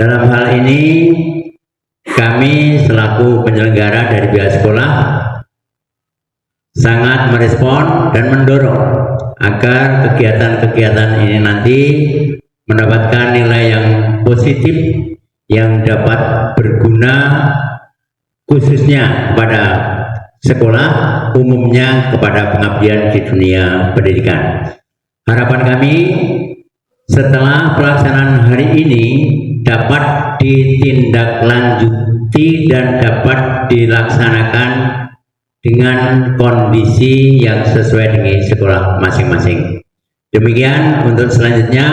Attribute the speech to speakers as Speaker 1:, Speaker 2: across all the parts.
Speaker 1: Dalam hal ini kami selaku penyelenggara dari pihak sekolah sangat merespon dan mendorong agar kegiatan-kegiatan ini nanti mendapatkan nilai yang positif yang dapat berguna khususnya kepada sekolah, umumnya kepada pengabdian di dunia pendidikan. Harapan kami setelah pelaksanaan hari ini dapat ditindaklanjuti dan dapat dilaksanakan dengan kondisi yang sesuai dengan sekolah masing-masing. Demikian untuk selanjutnya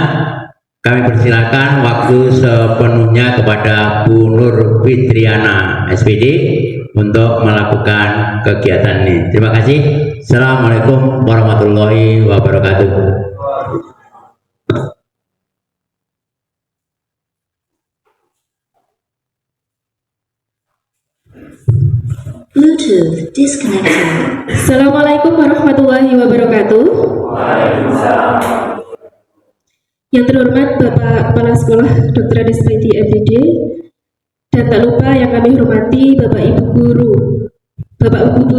Speaker 1: kami persilakan waktu sepenuhnya kepada Bu Nur Fitriana SPD untuk melakukan kegiatan ini. Terima kasih. Assalamualaikum warahmatullahi wabarakatuh.
Speaker 2: Bluetooth disconnected.
Speaker 3: Assalamualaikum warahmatullahi wabarakatuh. Yang terhormat Bapak Kepala Sekolah Dr. Ades Baiti FDD, dan tak lupa yang kami hormati Bapak Ibu Guru,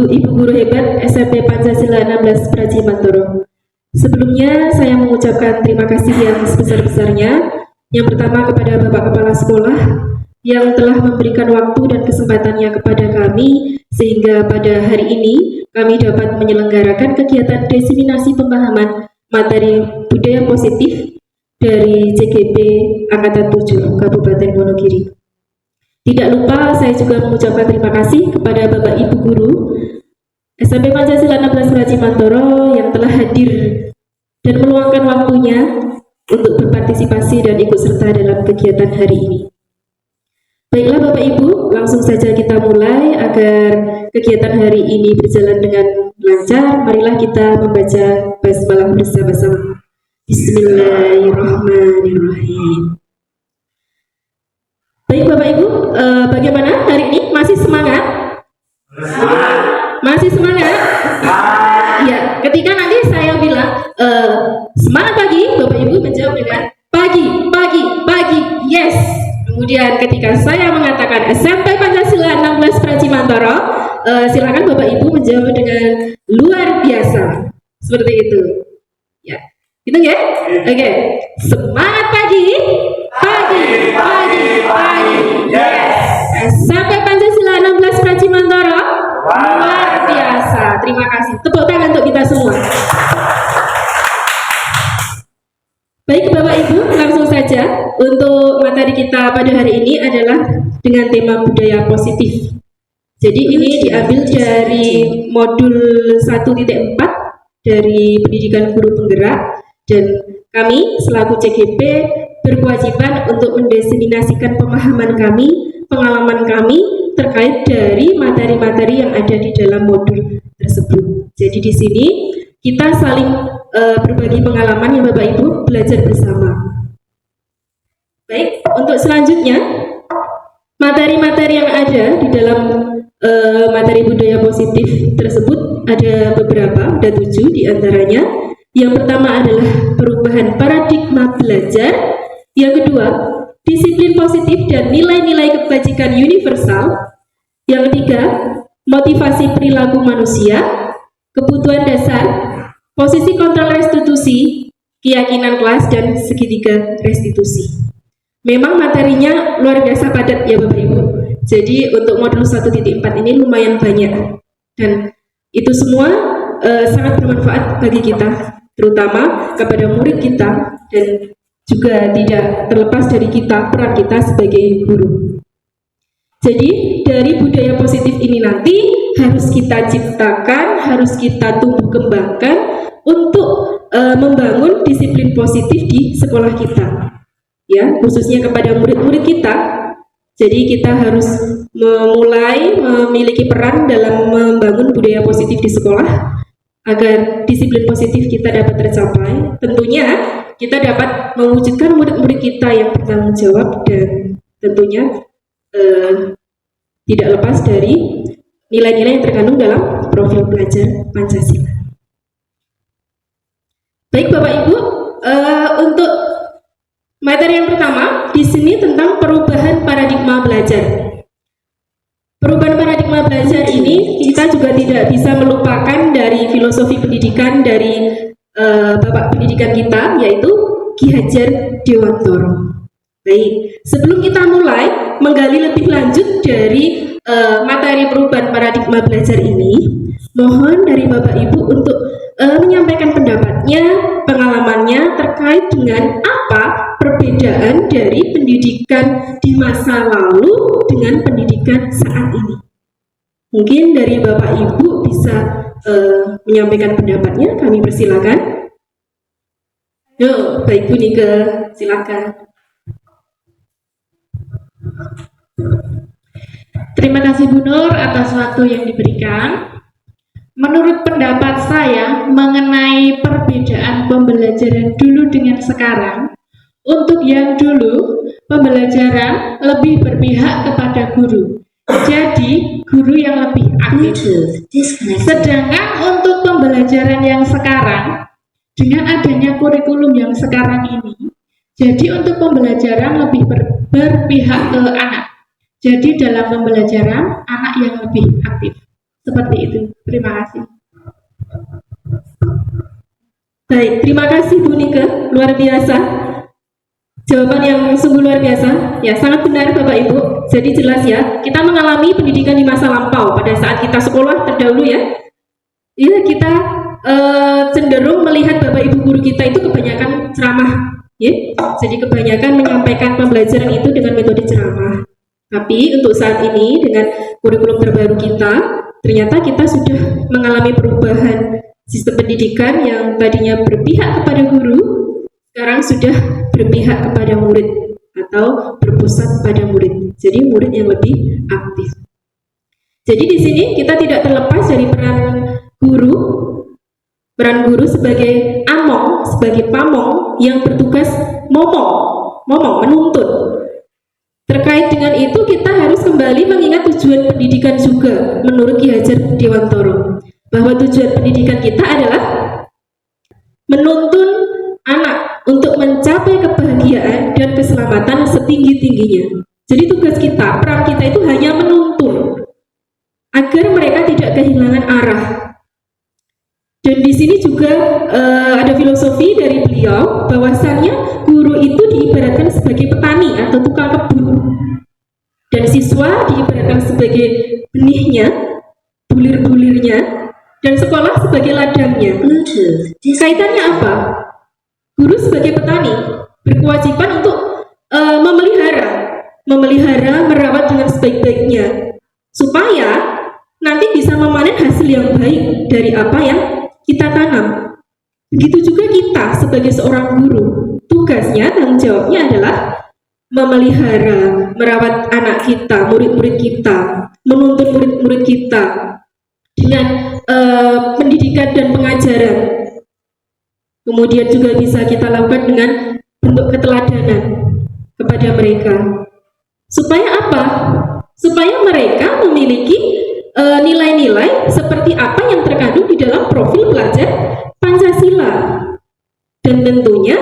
Speaker 3: Ibu Guru hebat SMP Pancasila 16 Praji Mantoro. Sebelumnya saya mengucapkan terima kasih yang sebesar-besarnya. Yang pertama kepada Bapak Kepala Sekolah yang telah memberikan waktu dan kesempatannya kepada kami sehingga pada hari ini kami dapat menyelenggarakan kegiatan diseminasi pemahaman materi budaya positif dari CGP Angkatan 7 Kabupaten Wonogiri. Tidak lupa saya juga mengucapkan terima kasih kepada Bapak Ibu Guru SMP Pancasila 16 Praji Mantoro yang telah hadir dan meluangkan waktunya untuk berpartisipasi dan ikut serta dalam kegiatan hari ini. Baiklah Bapak Ibu, langsung saja kita mulai agar kegiatan hari ini berjalan dengan lancar. Marilah kita membaca basmalah bersama-sama. Bismillahirrahmanirrahim. Baik Bapak Ibu, bagaimana hari ini? Masih semangat? Masih semangat? Ya, ketika nanti saya bilang semangat pagi, Bapak Ibu menjawab dengan pagi, pagi, pagi, yes. Kemudian ketika saya mengatakan SMP Pancasila 16 Praji Mantoro, silakan Bapak Ibu menjawab dengan luar biasa. Seperti itu. Ya. Gitu ya? Oke. Semangat pagi. Pagi, pagi, pagi. Yes. SMP Pancasila 16 Praji Mantoro. Luar biasa. Terima kasih. Tepuk tangan untuk kita semua. Baik Bapak Ibu, langsung saja untuk materi kita pada hari ini adalah dengan tema budaya positif. Jadi ini diambil dari modul 1.4 dari pendidikan guru penggerak, dan kami selaku CGP berkewajiban untuk mendiseminasikan pemahaman kami, pengalaman kami terkait dari materi-materi yang ada di dalam modul tersebut. Jadi di sini kita saling berbagi pengalaman yang Bapak Ibu belajar bersama. Baik, untuk selanjutnya materi-materi yang ada di dalam materi budaya positif tersebut ada beberapa, ada 7 diantaranya. Yang pertama adalah perubahan paradigma belajar. Yang kedua, disiplin positif dan nilai-nilai kebajikan universal. Yang ketiga, motivasi perilaku manusia, kebutuhan dasar, posisi kontrol restitusi, keyakinan kelas, dan segitiga restitusi. Memang materinya luar biasa padat ya Bapak Ibu. Jadi untuk modul 1.4 ini lumayan banyak. Dan itu semua sangat bermanfaat bagi kita, terutama kepada murid kita, dan juga tidak terlepas dari kita, peran kita sebagai guru. Jadi dari budaya positif ini nanti harus kita ciptakan, harus kita tumbuh kembangkan untuk membangun disiplin positif di sekolah kita, ya, khususnya kepada murid-murid kita. Jadi kita harus memulai memiliki peran dalam membangun budaya positif di sekolah agar disiplin positif kita dapat tercapai. Tentunya kita dapat mewujudkan murid-murid kita yang bertanggung jawab dan tentunya tidak lepas dari nilai-nilai yang terkandung dalam profil pelajar Pancasila. Baik Bapak Ibu, untuk Materi yang pertama di sini tentang perubahan paradigma belajar. Perubahan paradigma belajar ini kita juga tidak bisa melupakan dari filosofi pendidikan dari Bapak pendidikan kita, yaitu Ki Hajar Dewantoro. Baik, sebelum kita mulai menggali lebih lanjut dari materi perubahan paradigma belajar ini, mohon dari Bapak Ibu untuk menyampaikan pendapatnya, pengalamannya terkait dengan apa perbedaan dari pendidikan di masa lalu dengan pendidikan saat ini. Mungkin dari Bapak Ibu bisa menyampaikan pendapatnya, kami persilakan. Yo, baik Bu Nike, silakan.
Speaker 4: Terima kasih Bu Nur atas waktu yang diberikan. Menurut pendapat saya mengenai perbedaan pembelajaran dulu dengan sekarang, untuk yang dulu pembelajaran lebih berpihak kepada guru. Jadi guru yang lebih aktif.
Speaker 2: Bluetooth disconnected.
Speaker 4: Sedangkan untuk pembelajaran yang sekarang, dengan adanya kurikulum yang sekarang ini, jadi untuk pembelajaran lebih berpihak ke anak. Jadi dalam pembelajaran anak yang lebih aktif. Seperti itu. Terima kasih.
Speaker 3: Baik, terima kasih Bu Nike, luar biasa. Jawaban yang sungguh luar biasa. Ya, sangat benar Bapak Ibu. Jadi jelas ya, kita mengalami pendidikan di masa lampau pada saat kita sekolah terdahulu ya. Ya, kita cenderung melihat Bapak Ibu guru kita itu kebanyakan ceramah. Ya, jadi kebanyakan menyampaikan pembelajaran itu dengan metode ceramah. Tapi untuk saat ini dengan kurikulum terbaru kita, ternyata kita sudah mengalami perubahan sistem pendidikan yang tadinya berpihak kepada guru, sekarang sudah berpihak kepada murid atau berpusat pada murid. Jadi murid yang lebih aktif. Jadi di sini kita tidak terlepas dari peran guru sebagai among, sebagai pamong yang bertugas momong, menuntut. Terkait dengan itu kita harus kembali mengingat tujuan pendidikan juga menurut Ki Hajar Dewantoro, bahwa tujuan pendidikan kita adalah menuntun anak untuk mencapai kebahagiaan dan keselamatan setinggi-tingginya. Jadi tugas kita, peran kita itu hanya menuntun agar mereka tidak kehilangan arah. Dan di sini juga ada filosofi dari beliau bahwasannya guru itu diibaratkan sebagai petani atau tukang kebun, dan siswa diibaratkan sebagai benihnya, bulir-bulirnya, dan sekolah sebagai ladangnya.
Speaker 2: Bluetooth
Speaker 3: Kaitannya apa? Guru sebagai petani berkewajiban untuk memelihara, merawat dengan sebaik-baiknya supaya nanti bisa memanen hasil yang baik dari apa yang kita tanam. Begitu juga kita sebagai seorang guru, tugasnya, tanggung jawabnya adalah memelihara, merawat anak kita, murid-murid kita, menuntun murid-murid kita dengan pendidikan dan pengajaran. Kemudian juga bisa kita lakukan dengan bentuk keteladanan kepada mereka. Supaya apa? Supaya mereka memiliki nilai-nilai seperti apa yang terkandung di dalam profil pelajar Pancasila. Dan tentunya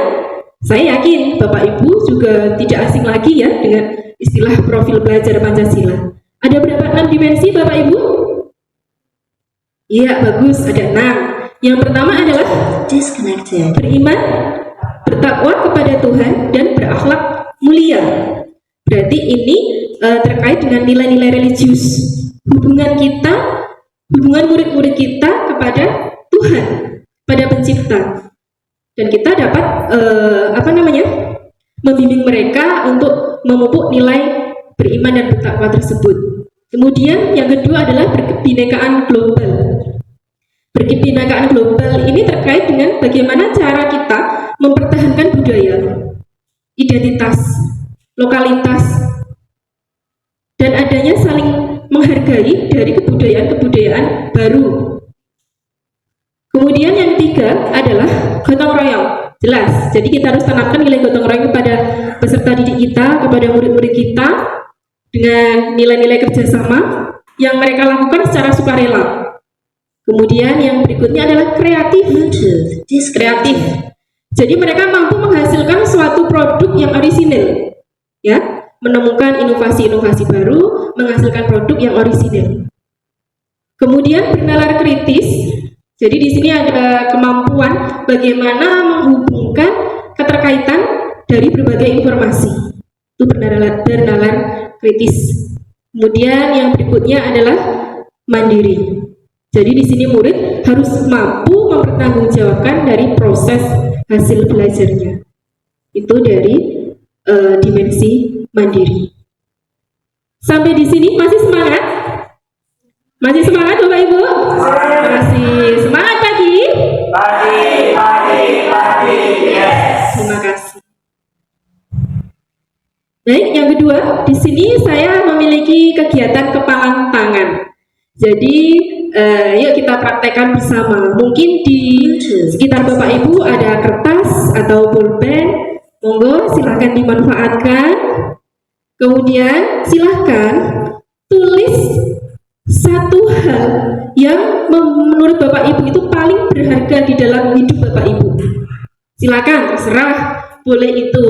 Speaker 3: saya yakin Bapak Ibu juga tidak asing lagi ya dengan istilah profil pelajar Pancasila. Ada berapa 6 dimensi Bapak Ibu? Iya, bagus, ada 6. Yang pertama adalah
Speaker 2: disconnected.
Speaker 3: beriman, bertakwa kepada Tuhan, dan berakhlak mulia. Berarti ini terkait dengan nilai-nilai religius. Hubungan murid-murid kita kepada Tuhan, pada Pencipta, dan kita dapat membimbing mereka untuk memupuk nilai beriman dan bertakwa tersebut. Kemudian yang kedua adalah berkebinekaan global. Berkebinekaan global ini terkait dengan bagaimana cara kita mempertahankan budaya, identitas, lokalitas, dan adanya saling menghargai dari kebudayaan-kebudayaan baru. Kemudian yang ketiga adalah gotong royong. Jelas, jadi kita harus tanamkan nilai gotong royong kepada peserta didik kita, kepada murid-murid kita, dengan nilai-nilai kerjasama yang mereka lakukan secara sukarela. Kemudian yang berikutnya adalah kreatif. Jadi mereka mampu menghasilkan suatu produk yang orisinil, ya, menemukan inovasi-inovasi baru, menghasilkan produk yang orisinil. Kemudian bernalar kritis. Jadi di sini ada kemampuan bagaimana menghubungkan keterkaitan dari berbagai informasi. Itu bernalar kritis. Kemudian yang berikutnya adalah mandiri. Jadi di sini murid harus mampu mempertanggungjawabkan dari proses hasil belajarnya. Itu dari dimensi mandiri. Sampai di sini masih semangat? Masih semangat Bapak Ibu? Masih semangat pagi? Pagi, yes. Terima kasih. Baik, yang kedua, di sini saya memiliki kegiatan kepalan tangan. Jadi, yuk kita praktekkan bersama. Mungkin di sekitar Bapak Ibu ada kertas atau pulpen. Monggo, silahkan dimanfaatkan. Kemudian, silahkan tulis satu hal yang menurut Bapak Ibu itu paling berharga di dalam hidup Bapak Ibu. Silakan, terserah. Boleh itu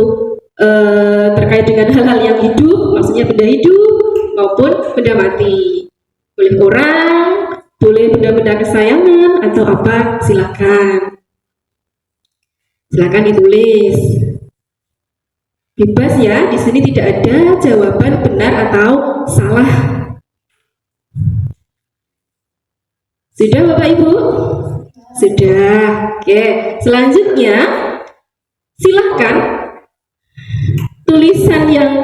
Speaker 3: terkait dengan hal-hal yang hidup, maksudnya benda hidup maupun benda mati. Boleh orang, boleh benda-benda kesayangan atau apa, silakan. Silakan ditulis. Bebas ya, di sini tidak ada jawaban benar atau salah. Sudah Bapak Ibu? Sudah. Oke, selanjutnya silahkan tulisan yang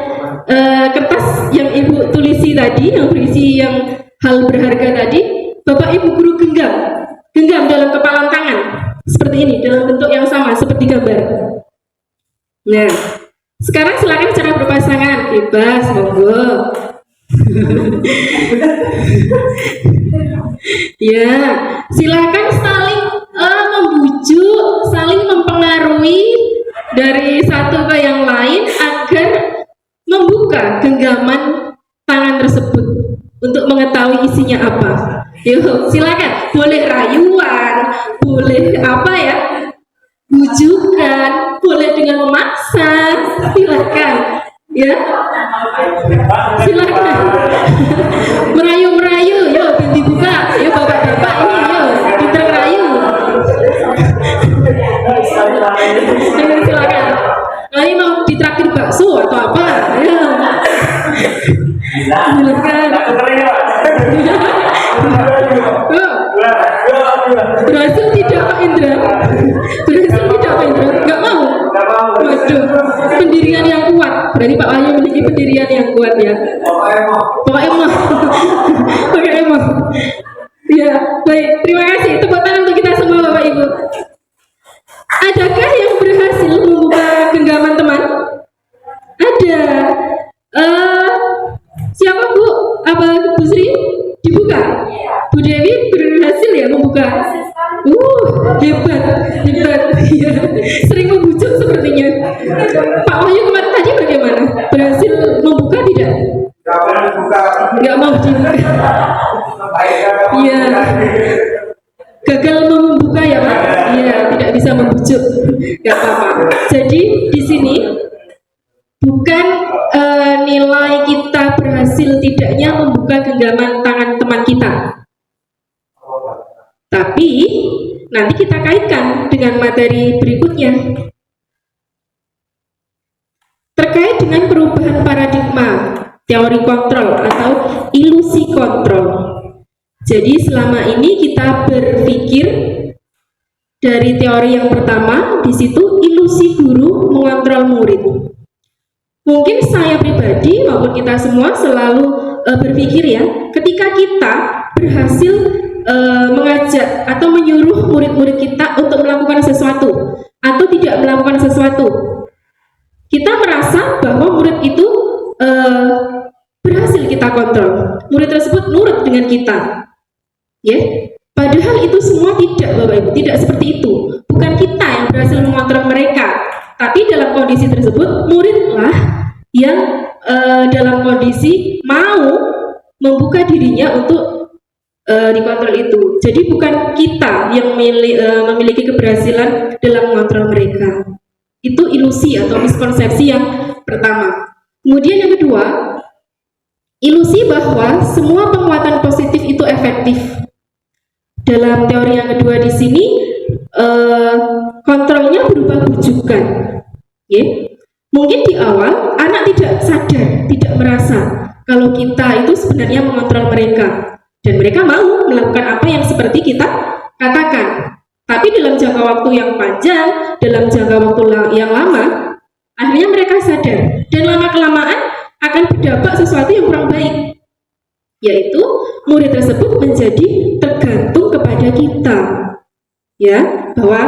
Speaker 3: kertas yang Ibu tulisi tadi, yang berisi yang hal berharga tadi, Bapak Ibu guru genggam dalam kepalan tangan seperti ini, dalam bentuk yang sama seperti gambar. Nah, sekarang silakan secara berpasangan, bebas, monggo. Ya, silakan saling membujuk, saling mempengaruhi dari satu ke yang lain agar membuka genggaman tangan tersebut untuk mengetahui isinya apa. Yuk, silakan. Boleh rayuan, boleh apa ya? Bujukan, boleh dengan memaksa. Silakan. Ya. Silakan. Merayu-merayu, yuk dibuka. Yuk bapak-bapak ini, yuk pinter rayu. Silakan. Nah, ini mau ditraktir bakso atau apa? Ya. Silakan. Berhasil tidak Pak Indra? Berhasil tidak Pak Indra? Enggak mau? Waduh, pendirian yang kuat. Berarti Pak Wahyu memiliki pendirian yang kuat ya. Bapak Emma. Bapak Emma. Ya, baik. Terima kasih. Tepuk tangan untuk kita semua Bapak Ibu. Adakah yang berhasil membuka genggaman teman? Ada. Siapa Bu? Apa Bu Sri? Dibuka? Bu Dewi berhasil ya membuka? Hebat. Ya. Sering membujuk sepertinya. Pak Wahyu kemarin tadi bagaimana? Berhasil membuka tidak? Nggak mau dibuka. Iya. Gagal membuka ya Pak? Iya, tidak bisa membujuk. Nggak apa-apa. Jadi di sini bukan nilai kita berhasil tidaknya membuka genggaman tangan teman kita. Tapi nanti kita kaitkan dengan materi berikutnya. Terkait dengan perubahan paradigma, teori kontrol atau ilusi kontrol. Jadi selama ini kita berpikir dari teori yang pertama, di situ ilusi guru mengontrol murid. Mungkin saya pribadi maupun kita semua selalu berpikir ya, ketika kita berhasil mengajak atau menyuruh murid-murid kita untuk melakukan sesuatu atau tidak melakukan sesuatu, kita merasa bahwa murid itu berhasil kita kontrol, murid tersebut nurut dengan kita, ya. Padahal itu semua tidak, Bapak Ibu, tidak seperti itu. Bukan kita yang berhasil mengontrol mereka, tapi dalam kondisi tersebut muridlah yang dalam kondisi mau membuka dirinya untuk dikontrol itu. Jadi bukan kita yang memiliki keberhasilan dalam mengontrol mereka. Itu ilusi atau miskonsepsi yang pertama. Kemudian yang kedua, ilusi bahwa semua penguatan positif itu efektif. Dalam teori yang kedua di sini, kontrolnya berupa bujukan. Mungkin di awal anak tidak sadar, tidak merasa kalau kita itu sebenarnya mengontrol mereka, dan mereka mau melakukan apa yang seperti kita katakan. Tapi dalam jangka waktu yang panjang, dalam jangka waktu yang lama, akhirnya mereka sadar, dan lama-kelamaan akan berdampak sesuatu yang kurang baik, yaitu murid tersebut menjadi tergantung kepada kita, ya, bahwa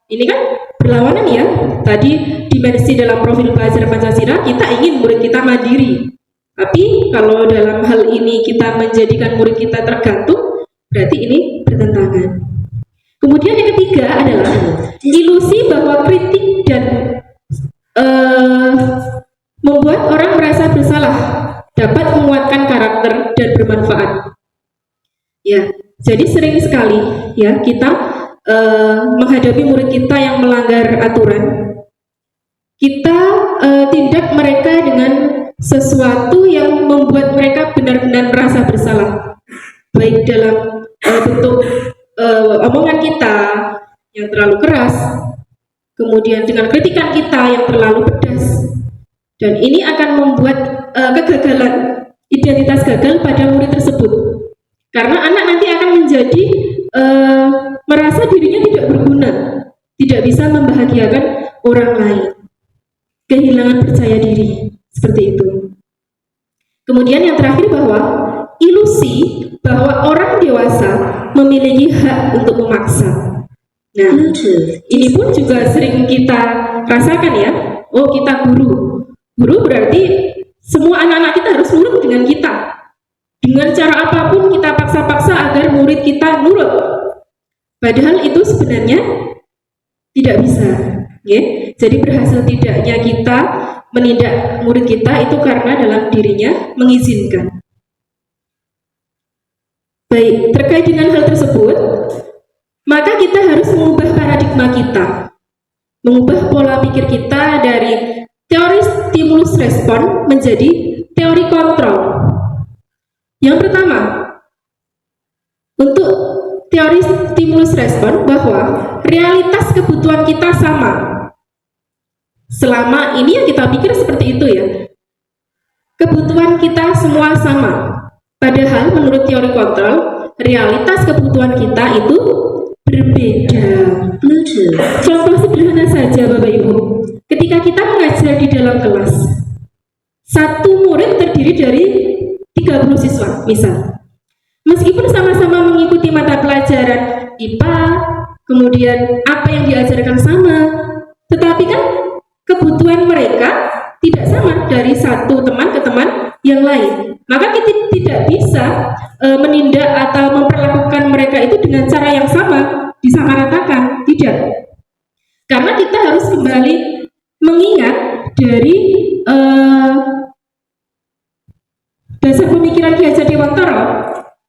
Speaker 3: ini kan berlawanan ya. Tadi dimensi dalam profil pelajar Pancasila, kita ingin murid kita mandiri, tapi kalau dalam hal ini kita menjadikan murid kita tergantung, berarti ini bertentangan. Kemudian yang ketiga adalah ilusi bahwa kritik dan membuat orang merasa bersalah dapat menguatkan karakter dan bermanfaat. Ya, jadi sering sekali ya kita menghadapi murid kita yang melanggar aturan, kita tindak mereka dengan sesuatu yang membuat mereka benar-benar merasa bersalah, baik dalam bentuk omongan kita yang terlalu keras, kemudian dengan kritikan kita yang terlalu pedas, dan ini akan membuat kegagalan, identitas gagal pada murid tersebut, karena anak nanti akan menjadi merasa dirinya tidak berguna, tidak bisa membahagiakan orang lain, kehilangan percaya diri, seperti itu. Kemudian yang terakhir, bahwa ilusi bahwa orang dewasa memiliki hak untuk memaksa. Nah, ini pun juga sering kita rasakan ya. Oh, kita guru berarti semua anak-anak kita harus nurut dengan kita. Dengan cara apapun kita paksa-paksa agar murid kita nurut. Padahal itu sebenarnya tidak bisa. Ya. Jadi berhasil tidaknya kita menindak murid kita itu karena dalam dirinya mengizinkan. Baik, terkait dengan hal tersebut, maka kita harus mengubah paradigma kita, mengubah pola pikir kita dari teori stimulus respon menjadi teori kontrol. Yang pertama, untuk teori stimulus respon, bahwa realitas kebutuhan kita sama. Selama ini yang kita pikir seperti itu ya, kebutuhan kita semua sama. Padahal menurut teori kontrol, realitas kebutuhan kita itu berbeda. Contoh sederhana saja Bapak Ibu, ketika kita mengajar di dalam kelas, satu murid terdiri dari 30 siswa misal. Meskipun sama-sama mengikuti mata pelajaran IPA, kemudian apa yang diajarkan sama, tetapi kan kebutuhan mereka tidak sama dari satu teman ke teman yang lain. Maka kita tidak bisa menindak atau memperlakukan mereka itu dengan cara yang sama, disamaratakan, tidak. Karena kita harus kembali mengingat dari dasar pemikiran Ki Hajar Dewantara,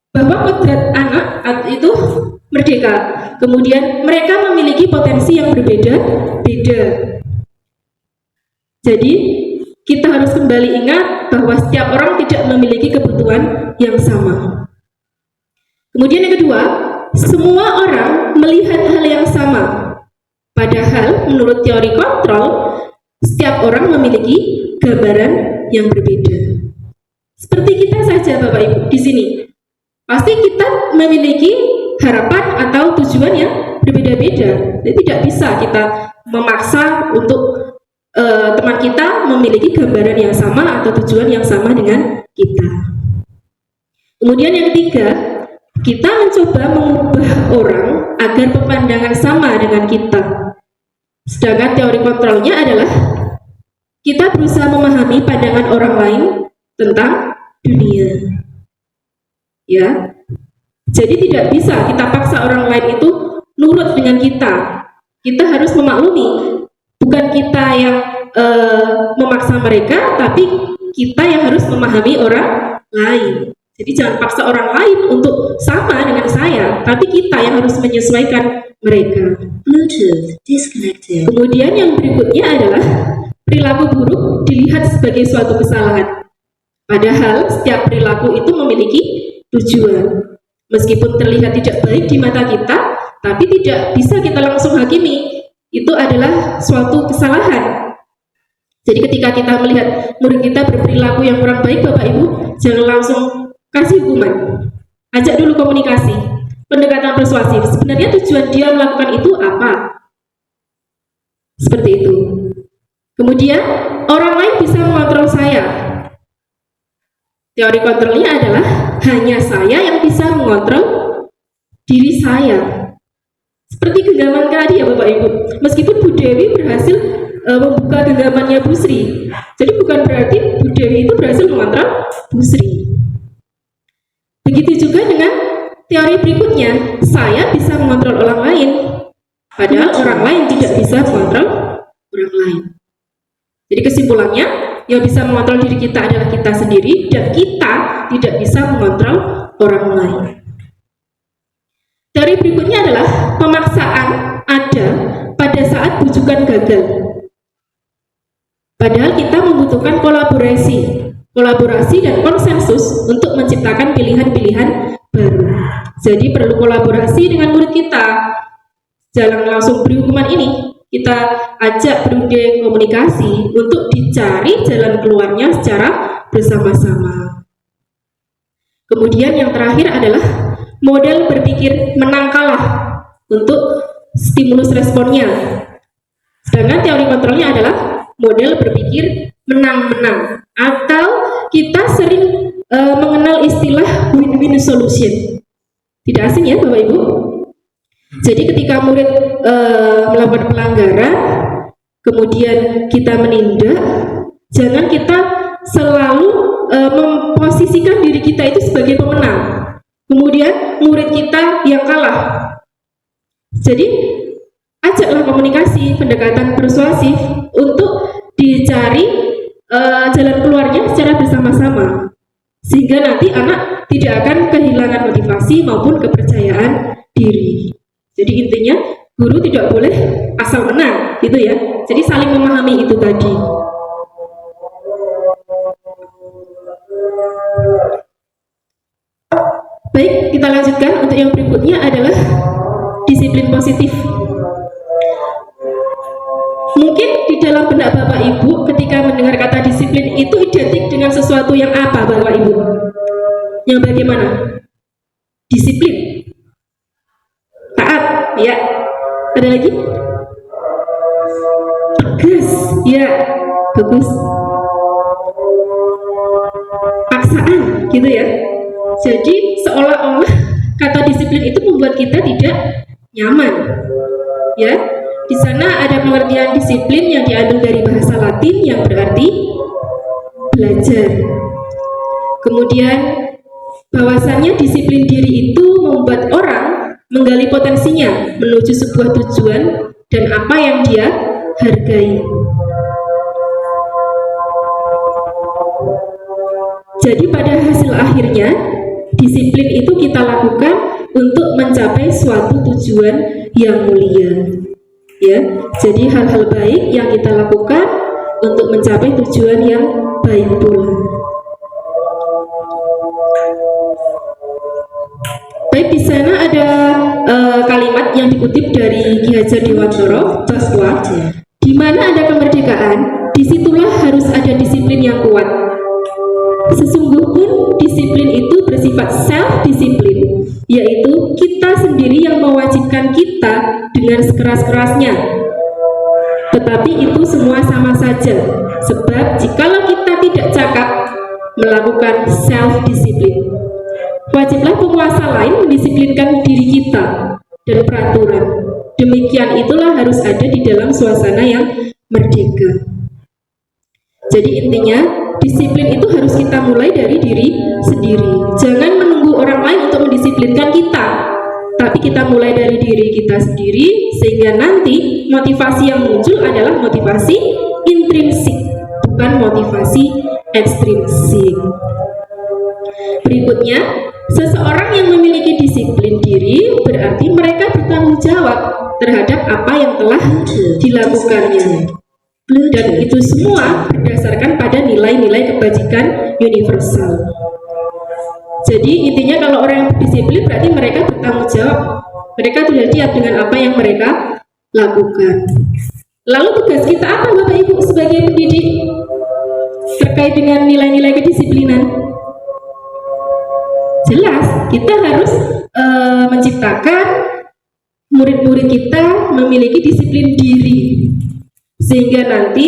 Speaker 3: bahwa kodrat anak itu merdeka. Kemudian mereka memiliki potensi yang berbeda-beda. Jadi kita harus kembali ingat bahwa setiap orang tidak memiliki kebutuhan yang sama. Kemudian yang kedua, semua orang melihat hal yang sama. Padahal menurut teori kontrol, setiap orang memiliki gambaran yang berbeda. Seperti kita saja Bapak Ibu di sini, pasti kita memiliki harapan atau tujuan yang berbeda-beda. Jadi tidak bisa kita memaksa untuk teman kita memiliki gambaran yang sama atau tujuan yang sama dengan kita. Kemudian yang ketiga, kita mencoba mengubah orang agar pemandangan sama dengan kita. Sedangkan teori kontrolnya adalah kita berusaha memahami pandangan orang lain tentang dunia. Ya. Jadi tidak bisa kita paksa orang lain itu nurut dengan kita. Kita harus memaklumi, bukan kita yang memaksa mereka, tapi kita yang harus memahami orang lain. Jadi jangan paksa orang lain untuk sama dengan saya, tapi kita yang harus menyesuaikan mereka.
Speaker 2: Bluetooth disconnected.
Speaker 3: Kemudian yang berikutnya adalah perilaku buruk dilihat sebagai suatu kesalahan. Padahal setiap perilaku itu memiliki tujuan. Meskipun terlihat tidak baik di mata kita, tapi tidak bisa kita langsung hakimi. Itu adalah suatu kesalahan. Jadi ketika kita melihat murid kita berperilaku yang kurang baik, Bapak Ibu, jangan langsung kasih hukuman. Ajak dulu komunikasi, pendekatan persuasif. Sebenarnya tujuan dia melakukan itu apa? Seperti itu. Kemudian, orang lain bisa mengontrol saya. Teori kontrolnya adalah hanya saya yang bisa mengontrol diri saya. Seperti genggaman tadi ya Bapak Ibu. Meskipun Bu Dewi berhasil membuka genggamannya Bu Sri, jadi bukan berarti Bu Dewi itu berhasil mengontrol Bu Sri. Begitu juga dengan teori berikutnya, saya bisa mengontrol orang lain, padahal orang lain tidak bisa mengontrol orang lain. Jadi kesimpulannya, yang bisa mengontrol diri kita adalah kita sendiri, dan kita tidak bisa mengontrol orang lain. Teori berikutnya adalah pemaksaan ada pada saat bujukan gagal. Padahal kita membutuhkan kolaborasi dan konsensus untuk menciptakan pilihan-pilihan baru. Jadi perlu kolaborasi dengan murid kita. Jangan langsung beri hukuman ini. Kita ajak berunding komunikasi untuk dicari jalan keluarnya secara bersama-sama. Kemudian yang terakhir adalah model berpikir menang kalah untuk stimulus responnya. Sedangkan teori kontrolnya adalah model berpikir menang-menang, atau kita sering mengenal istilah win-win solution. Tidak asing ya Bapak Ibu? Jadi ketika murid melakukan pelanggaran, kemudian kita menindak, jangan kita selalu memposisikan diri kita itu sebagai pemenang, kemudian murid kita yang kalah. Jadi ajaklah komunikasi, pendekatan persuasif untuk dicari jalan keluarnya secara bersama-sama, sehingga nanti anak tidak akan kehilangan motivasi maupun kepercayaan diri. Jadi intinya guru tidak boleh asal menang, gitu ya. Jadi saling memahami itu tadi. Baik, kita lanjutkan. Untuk yang berikutnya adalah disiplin positif. Mungkin di dalam benak Bapak Ibu ketika mendengar kata disiplin itu identik dengan sesuatu yang apa Bapak Ibu? Yang bagaimana? Disiplin. Taat, ya. Ada lagi? Tegas, ya. Bagus. Paksaan, gitu ya. Jadi seolah-olah kata disiplin itu membuat kita tidak nyaman, ya. Di sana ada pengertian disiplin yang diambil dari bahasa Latin yang berarti belajar. Kemudian bahwasannya disiplin diri itu membuat orang menggali potensinya menuju sebuah tujuan dan apa yang dia hargai. Jadi pada hasil akhirnya disiplin itu kita lakukan untuk mencapai suatu tujuan yang mulia. Ya, jadi hal-hal baik yang kita lakukan untuk mencapai tujuan yang baik pula. Baik, di sana ada kalimat yang dikutip dari Ki Hajar Dewantara bahwa di mana ada kemerdekaan, disitulah harus ada disiplin yang kuat. Sesungguhnya disiplin itu bersifat self-disiplin, yaitu kita sendiri yang mewajibkan kita dengan sekeras-kerasnya. Tetapi itu semua sama saja, sebab jikalau kita tidak cakap melakukan self-disiplin, wajiblah penguasa lain mendisiplinkan diri kita dan peraturan. Demikian itulah harus ada di dalam suasana yang merdeka. Jadi intinya, disiplin itu harus kita mulai dari diri sendiri. Jangan menunggu orang lain untuk mendisiplinkan kita, tapi kita mulai dari diri kita sendiri, sehingga nanti motivasi yang muncul adalah motivasi intrinsik, bukan motivasi ekstrinsik. Berikutnya, seseorang yang memiliki disiplin diri berarti mereka bertanggung jawab terhadap apa yang telah dilakukannya. Dan itu semua berdasarkan pada nilai-nilai kebajikan universal. Jadi intinya kalau orang yang berdisiplin berarti mereka bertanggung jawab. Mereka tidak lihat dengan apa yang mereka lakukan. Lalu tugas kita apa Bapak Ibu sebagai pendidik terkait dengan nilai-nilai kedisiplinan? Jelas, kita harus menciptakan murid-murid kita memiliki disiplin diri. Sehingga nanti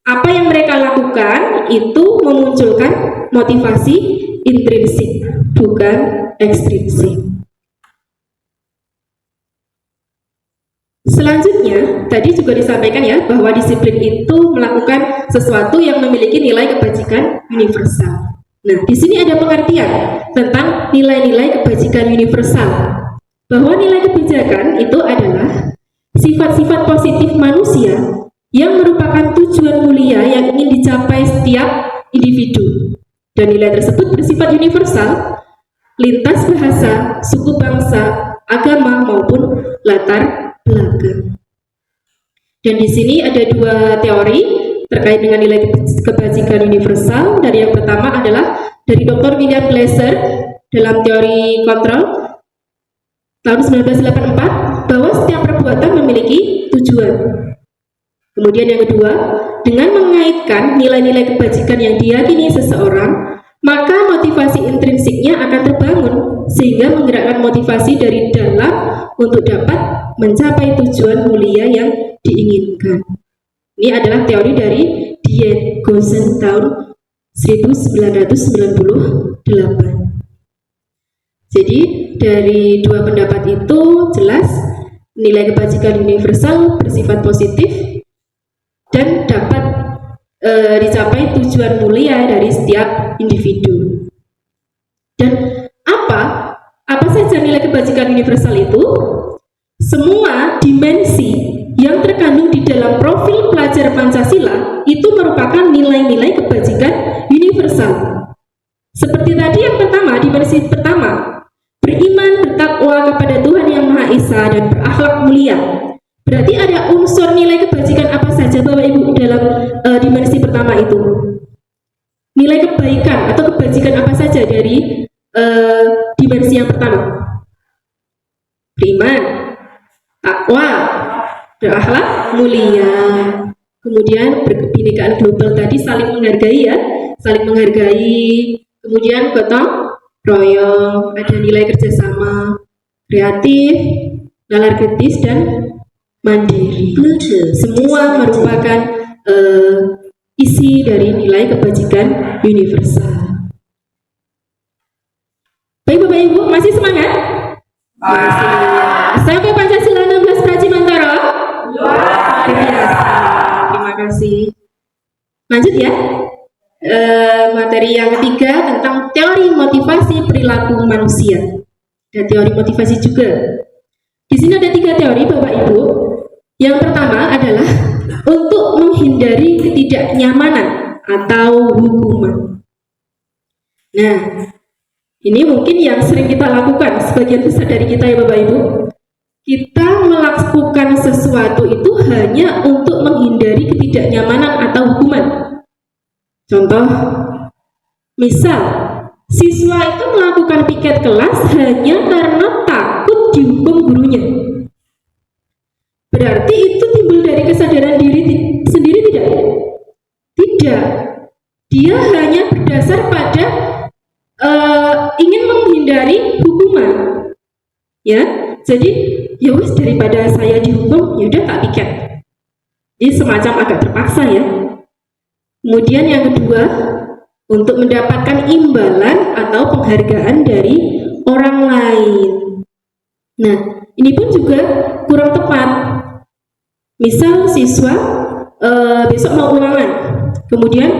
Speaker 3: apa yang mereka lakukan itu memunculkan motivasi intrinsik, bukan ekstrinsik. Selanjutnya, tadi juga disampaikan ya bahwa disiplin itu melakukan sesuatu yang memiliki nilai kebajikan universal. Nah, di sini ada pengertian tentang nilai-nilai kebajikan universal. Bahwa nilai kebijakan itu adalah sifat-sifat positif manusia yang merupakan tujuan mulia yang ingin dicapai setiap individu. Dan nilai tersebut bersifat universal, lintas bahasa, suku bangsa, agama maupun latar belakang. Dan di sini ada dua teori terkait dengan nilai kebajikan universal. Dari yang pertama adalah dari Dr. William Glasser dalam teori kontrol tahun 1984 bahwa setiap perbuatan memiliki tujuan. Kemudian yang kedua, dengan mengaitkan nilai-nilai kebajikan yang diyakini seseorang, maka motivasi intrinsiknya akan terbangun sehingga menggerakkan motivasi dari dalam untuk dapat mencapai tujuan mulia yang diinginkan. Ini adalah teori dari Die Gossen tahun 1998. Jadi dari dua pendapat itu jelas nilai kebajikan universal bersifat positif dan dapat dicapai tujuan mulia dari setiap individu. Dan apa saja nilai kebajikan universal itu? Semua dimensi yang terkandung di dalam profil pelajar Pancasila itu merupakan nilai-nilai kebajikan universal. Seperti tadi yang pertama, dimensi pertama, beriman, bertakwa kepada Tuhan Yang Maha Esa dan berakhlak mulia. Berarti ada unsur nilai kebajikan apa saja Bapak Ibu dalam dimensi pertama itu? Nilai kebaikan atau kebajikan apa saja dari dimensi yang pertama? Beriman, takwa, berakhlak mulia. Kemudian berkebinekaan global tadi saling menghargai ya, saling menghargai. Kemudian gotong royong, ada nilai kerjasama, kreatif, nalar kritis dan mandiri. Semua merupakan isi dari nilai kebajikan universal. Baik Bapak Ibu, masih semangat? Masih. Sampai Pancasila 16 Praji Mantoro? Terima kasih. Lanjut ya. Materi yang ketiga tentang teori motivasi perilaku manusia. Dan teori motivasi juga. Di sini ada 3 teori Bapak Ibu. Yang pertama adalah untuk menghindari ketidaknyamanan atau hukuman. Nah, ini mungkin yang sering kita lakukan, sebagian besar dari kita ya Bapak Ibu. Kita melakukan sesuatu itu hanya untuk menghindari ketidaknyamanan atau hukuman. Contoh, misal, siswa itu melakukan piket kelas hanya karena takut dihukum gurunya. Berarti itu timbul dari kesadaran diri sendiri tidak? Tidak. Dia hanya berdasar pada ingin menghindari hukuman. Ya, jadi ya wis daripada saya dihukum, ya udah tak piket. Ini semacam agak terpaksa ya. Kemudian yang kedua, untuk mendapatkan imbalan atau penghargaan dari orang lain. Nah, ini pun juga kurang tepat. Misal siswa besok mau ulangan, kemudian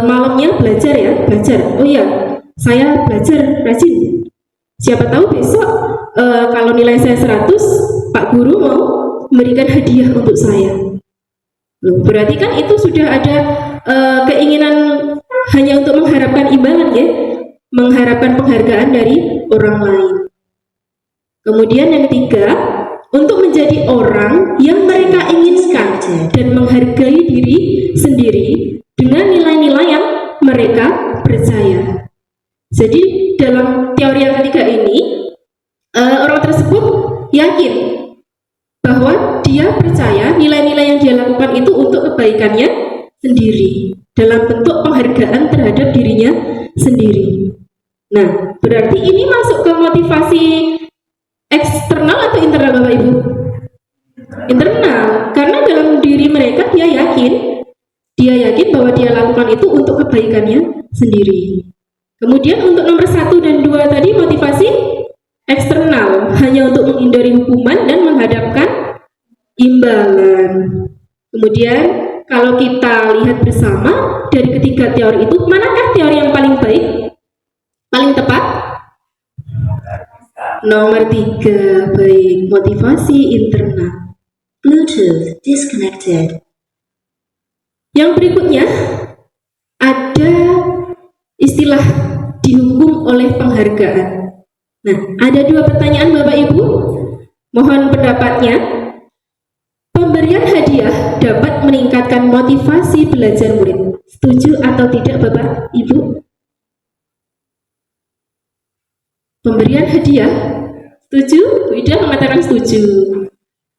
Speaker 3: malamnya belajar. Oh iya, saya belajar rajin. Siapa tahu besok kalau nilai saya 100, Pak Guru mau memberikan hadiah untuk saya. Loh, berarti kan itu sudah ada keinginan hanya untuk mengharapkan imbalan ya. mengharapkan penghargaan dari orang lain. Kemudian yang ketiga, untuk menjadi orang yang mereka inginkan dan menghargai diri sendiri dengan nilai-nilai yang mereka percaya. Jadi dalam teori yang ketiga ini, orang tersebut yakin bahwa dia percaya nilai-nilai yang dia lakukan itu untuk kebaikannya sendiri, dalam bentuk penghargaan terhadap dirinya sendiri. Nah, berarti ini masuk ke motivasi eksternal atau internal, Bapak Ibu? Internal, karena dalam diri mereka dia yakin bahwa dia lakukan itu untuk kebaikannya sendiri. Kemudian untuk nomor 1 dan 2 tadi motivasi eksternal, hanya untuk menghindari hukuman dan menghadapkan imbalan. Kemudian kalau kita lihat bersama dari ketiga teori itu, manakah teori yang paling baik, paling tepat? Nomor 3, baik, motivasi internal.
Speaker 2: Bluetooth disconnected.
Speaker 3: Yang berikutnya ada istilah dihukum oleh penghargaan. Nah, ada 2 pertanyaan Bapak Ibu, mohon pendapatnya. Pemberian hadiah dapat meningkatkan motivasi belajar murid. Setuju atau tidak Bapak Ibu? Pemberian hadiah, setuju? Bu Ida mengatakan setuju.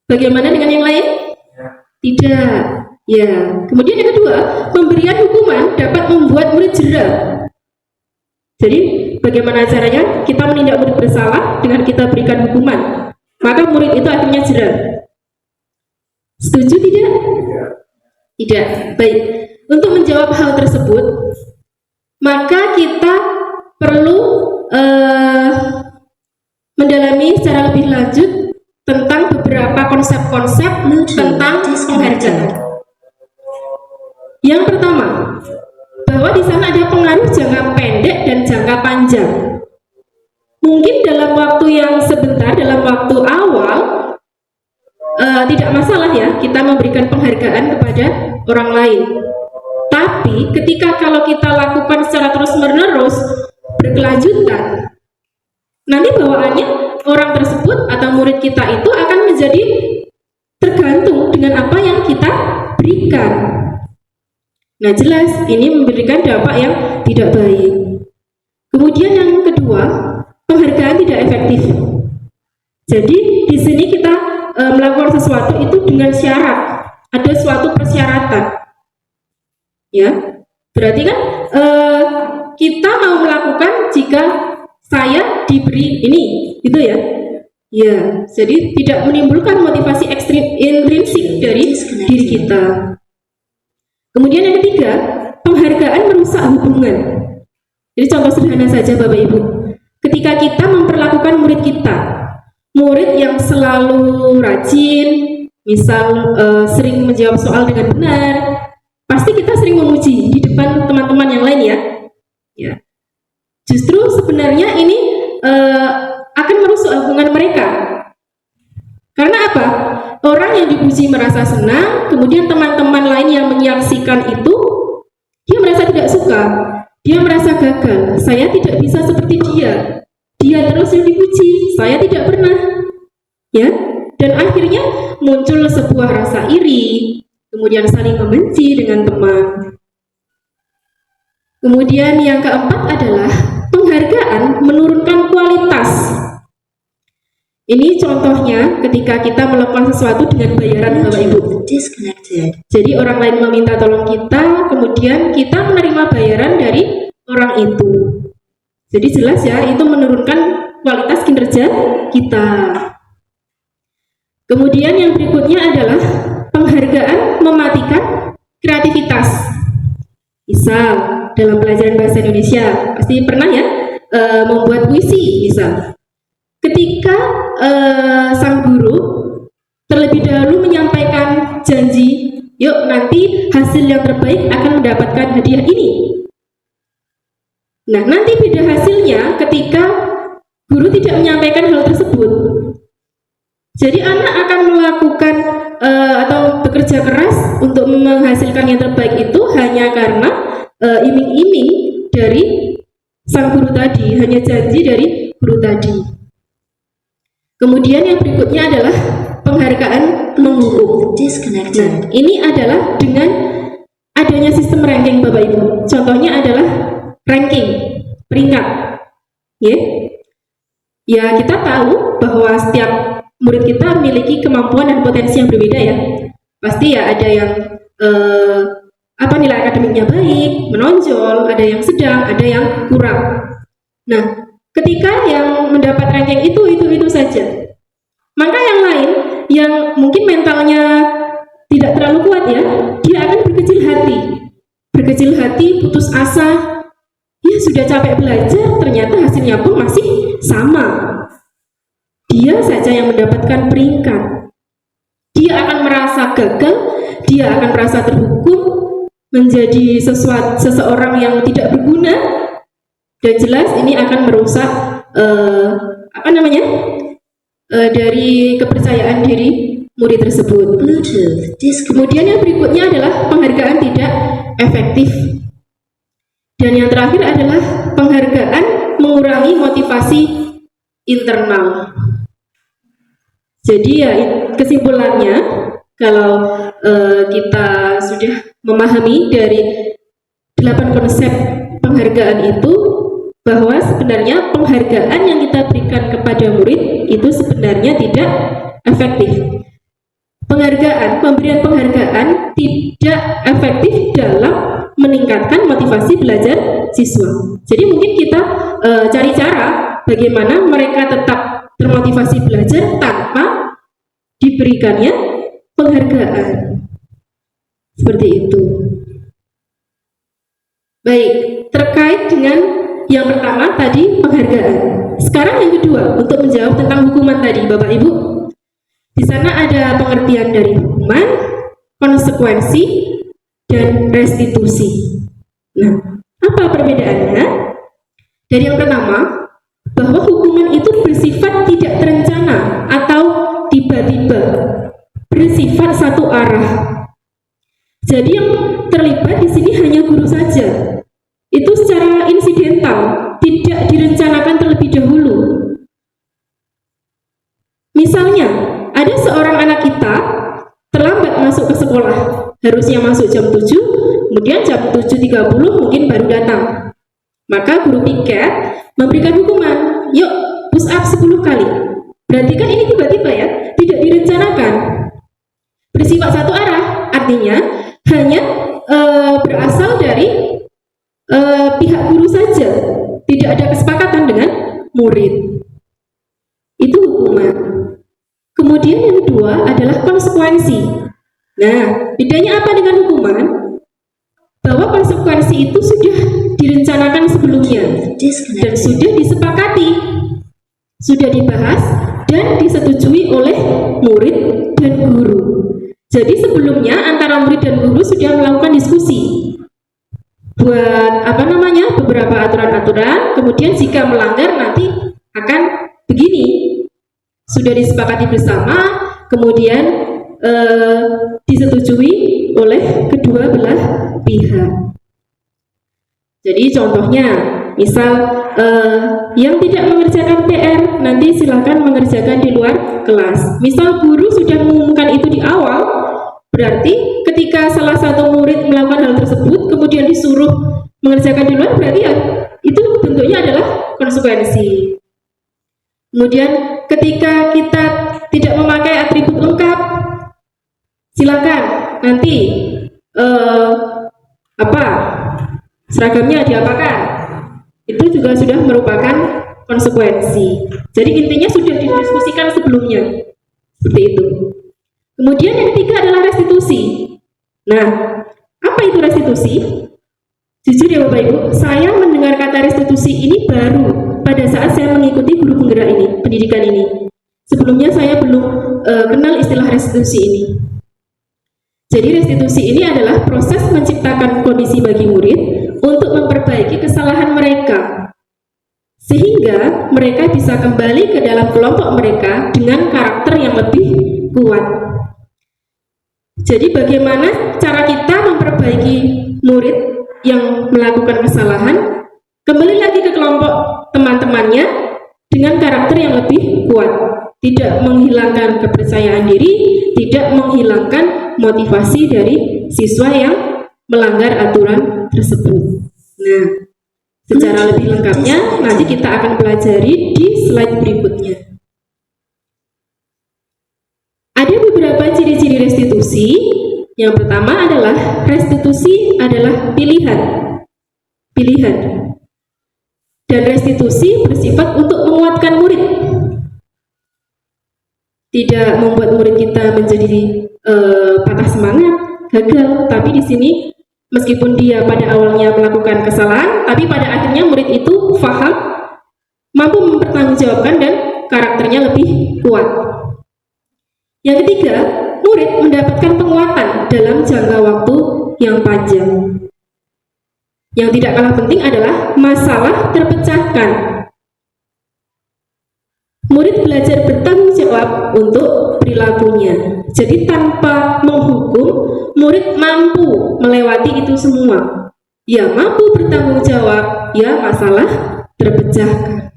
Speaker 3: Bagaimana dengan yang lain? Tidak. Ya. Kemudian yang kedua, pemberian hukuman dapat membuat murid jera. Jadi, bagaimana caranya kita menindak murid bersalah dengan kita berikan hukuman? Maka murid itu akhirnya jera. Setuju tidak? Tidak. Baik. Untuk menjawab hal tersebut, maka kita perlu mendalami secara lebih lanjut tentang beberapa konsep-konsep tentang penghargaan. Yang pertama, bahwa di sana ada pengaruh jangka pendek dan jangka panjang. Mungkin dalam waktu yang sebentar, dalam waktu awal, tidak masalah ya kita memberikan penghargaan kepada orang lain. Tapi ketika kalau kita lakukan secara terus-menerus, berkelanjutan, nanti bawaannya orang tersebut atau murid kita itu akan menjadi tergantung dengan apa yang kita berikan. Nah, jelas ini memberikan dampak yang tidak baik. Kemudian yang kedua, penghargaan tidak efektif. Jadi di sini kita melakukan sesuatu itu dengan syarat, ada suatu persyaratan. Ya, berarti kan kita mau melakukan jika saya diberi ini, gitu ya. Ya, jadi tidak menimbulkan motivasi intrinsik dari diri kita. Kemudian yang ketiga, penghargaan merusak hubungan. Jadi contoh sederhana saja Bapak Ibu. Ketika kita memperlakukan murid kita, murid yang selalu rajin, misal sering menjawab soal dengan benar, pasti kita sering memuji di depan teman-teman yang lain ya. Ya. Justru sebenarnya ini akan merusak hubungan mereka. Karena apa? Orang yang dipuji merasa senang, kemudian teman-teman lain yang menyaksikan itu, dia merasa tidak suka, dia merasa gagal. Saya tidak bisa seperti dia. Dia terus yang dipuji, saya tidak pernah. Ya, dan akhirnya muncul sebuah rasa iri, kemudian saling membenci dengan teman. Kemudian yang keempat adalah penghargaan menurunkan kualitas. Ini contohnya ketika kita melakukan sesuatu dengan bayaran Bapak Ibu. Jadi orang lain meminta tolong kita, kemudian kita menerima bayaran dari orang itu. Jadi jelas ya, itu menurunkan kualitas kinerja kita. Kemudian yang berikutnya adalah penghargaan mematikan kreativitas. Misal dalam pelajaran bahasa Indonesia pasti pernah ya membuat puisi misal. Ketika sang guru terlebih dahulu menyampaikan janji, yuk nanti hasil yang terbaik akan mendapatkan hadiah ini. Nah, nanti beda hasilnya ketika guru tidak menyampaikan hal tersebut. Jadi anak akan melakukan atau bekerja keras untuk menghasilkan yang terbaik itu hanya karena iming-iming dari sang guru tadi, hanya janji dari guru tadi. Kemudian yang berikutnya adalah penghargaan menghukum.
Speaker 2: Disconnected.
Speaker 3: Ini adalah dengan adanya sistem ranking Bapak Ibu. Contohnya adalah ranking, peringkat. Ya, kita tahu bahwa setiap murid kita memiliki kemampuan dan potensi yang berbeda ya. Pasti ya ada yang nilai akademiknya baik, menonjol, ada yang sedang, ada yang kurang. Nah, ketika yang mendapat ranking itu saja, maka yang lain yang mungkin mentalnya tidak terlalu kuat ya, dia akan berkecil hati, putus asa. Ya sudah capek belajar, ternyata hasilnya pun masih sama. Dia saja yang mendapatkan peringkat. Dia akan merasa gagal, dia akan merasa terhukum, menjadi seseorang yang tidak berguna, dan jelas ini akan merusak dari kepercayaan diri murid tersebut.
Speaker 2: Bluetooth disconnected.
Speaker 3: Kemudian yang berikutnya adalah penghargaan tidak efektif. Dan yang terakhir adalah penghargaan mengurangi motivasi internal. Jadi ya kesimpulannya, kalau kita sudah memahami dari 8 konsep penghargaan itu, bahwa sebenarnya penghargaan yang kita berikan kepada murid itu sebenarnya tidak efektif. Pemberian penghargaan tidak efektif dalam meningkatkan motivasi belajar siswa. Jadi mungkin kita cari cara bagaimana mereka tetap termotivasi belajar tanpa diberikannya penghargaan. Seperti itu. Baik, terkait dengan yang pertama tadi penghargaan. Sekarang yang kedua, untuk menjawab tentang hukuman tadi, Bapak Ibu. Di sana ada pengertian dari hukuman, konsekuensi, dan restitusi. Nah, apa perbedaannya? Dari yang pertama, bahwa hukuman itu bersifat tidak terencana atau tiba-tiba, bersifat satu arah. Jadi yang terlibat di sini hanya guru saja. Itu secara insidental, tidak direncanakan terlebih dahulu. Misalnya, ada seorang anak kita terlambat masuk ke sekolah, harusnya masuk jam 7, kemudian jam 7.30 mungkin baru datang. Maka guru piket memberikan hukuman, yuk push up 10 kali. Berarti kan ini tiba-tiba ya, tidak direncanakan. Bersifat satu arah, artinya hanya berasal dari pihak guru saja, tidak ada kesepakatan dengan murid. Itu hukuman. Kemudian yang kedua adalah konsekuensi. Nah, bedanya apa dengan hukuman? Bahwa konsekuensi itu sudah direncanakan sebelumnya dan sudah disepakati, sudah dibahas dan disetujui oleh murid dan guru. Jadi sebelumnya antara murid dan guru sudah melakukan diskusi buat beberapa aturan-aturan, kemudian jika melanggar nanti akan begini. Sudah disepakati bersama, kemudian disetujui oleh kedua belah pihak. Jadi contohnya, misal yang tidak mengerjakan PR nanti silakan mengerjakan di luar kelas. Misal guru sudah mengumumkan itu di awal, berarti ketika salah satu murid melakukan hal tersebut kemudian disuruh mengerjakan di luar, berarti ya itu bentuknya adalah konsekuensi. Kemudian ketika kita tidak memakai atribut lengkap, silakan nanti seragamnya diapakan. Itu juga sudah merupakan konsekuensi. Jadi intinya sudah didiskusikan sebelumnya. Seperti itu. Kemudian yang ketiga adalah restitusi. Nah, apa itu restitusi? Jujur ya Bapak Ibu, saya mendengar kata restitusi ini baru pada saat saya mengikuti guru penggerak ini, pendidikan ini. Sebelumnya saya belum kenal istilah restitusi ini. Jadi restitusi ini adalah proses menciptakan kondisi bagi murid untuk memperbaiki kesalahan mereka, sehingga mereka bisa kembali ke dalam kelompok mereka dengan karakter yang lebih kuat. Jadi bagaimana cara kita memperbaiki murid yang melakukan kesalahan kembali lagi ke kelompok teman-temannya dengan karakter yang lebih kuat, tidak menghilangkan kepercayaan diri, tidak menghilangkan motivasi dari siswa yang melanggar aturan tersebut. Nah, secara lebih lengkapnya nanti kita akan pelajari di slide berikutnya. Ada beberapa ciri-ciri restitusi. Yang pertama adalah restitusi adalah pilihan. Dan restitusi bersifat untuk menguatkan murid. Tidak membuat murid kita menjadi patah semangat, gagal, tapi di sini meskipun dia pada awalnya melakukan kesalahan, tapi pada akhirnya murid itu paham, mampu mempertanggungjawabkan dan karakternya lebih kuat. Yang ketiga, murid mendapatkan penguatan dalam jangka waktu yang panjang. Yang tidak kalah penting adalah masalah terpecahkan. Murid belajar bertanggung jawab untuk perilakunya. Jadi tanpa menghukum, murid mampu melewati itu semua. Ya mampu bertanggung jawab, ya masalah terpecahkan.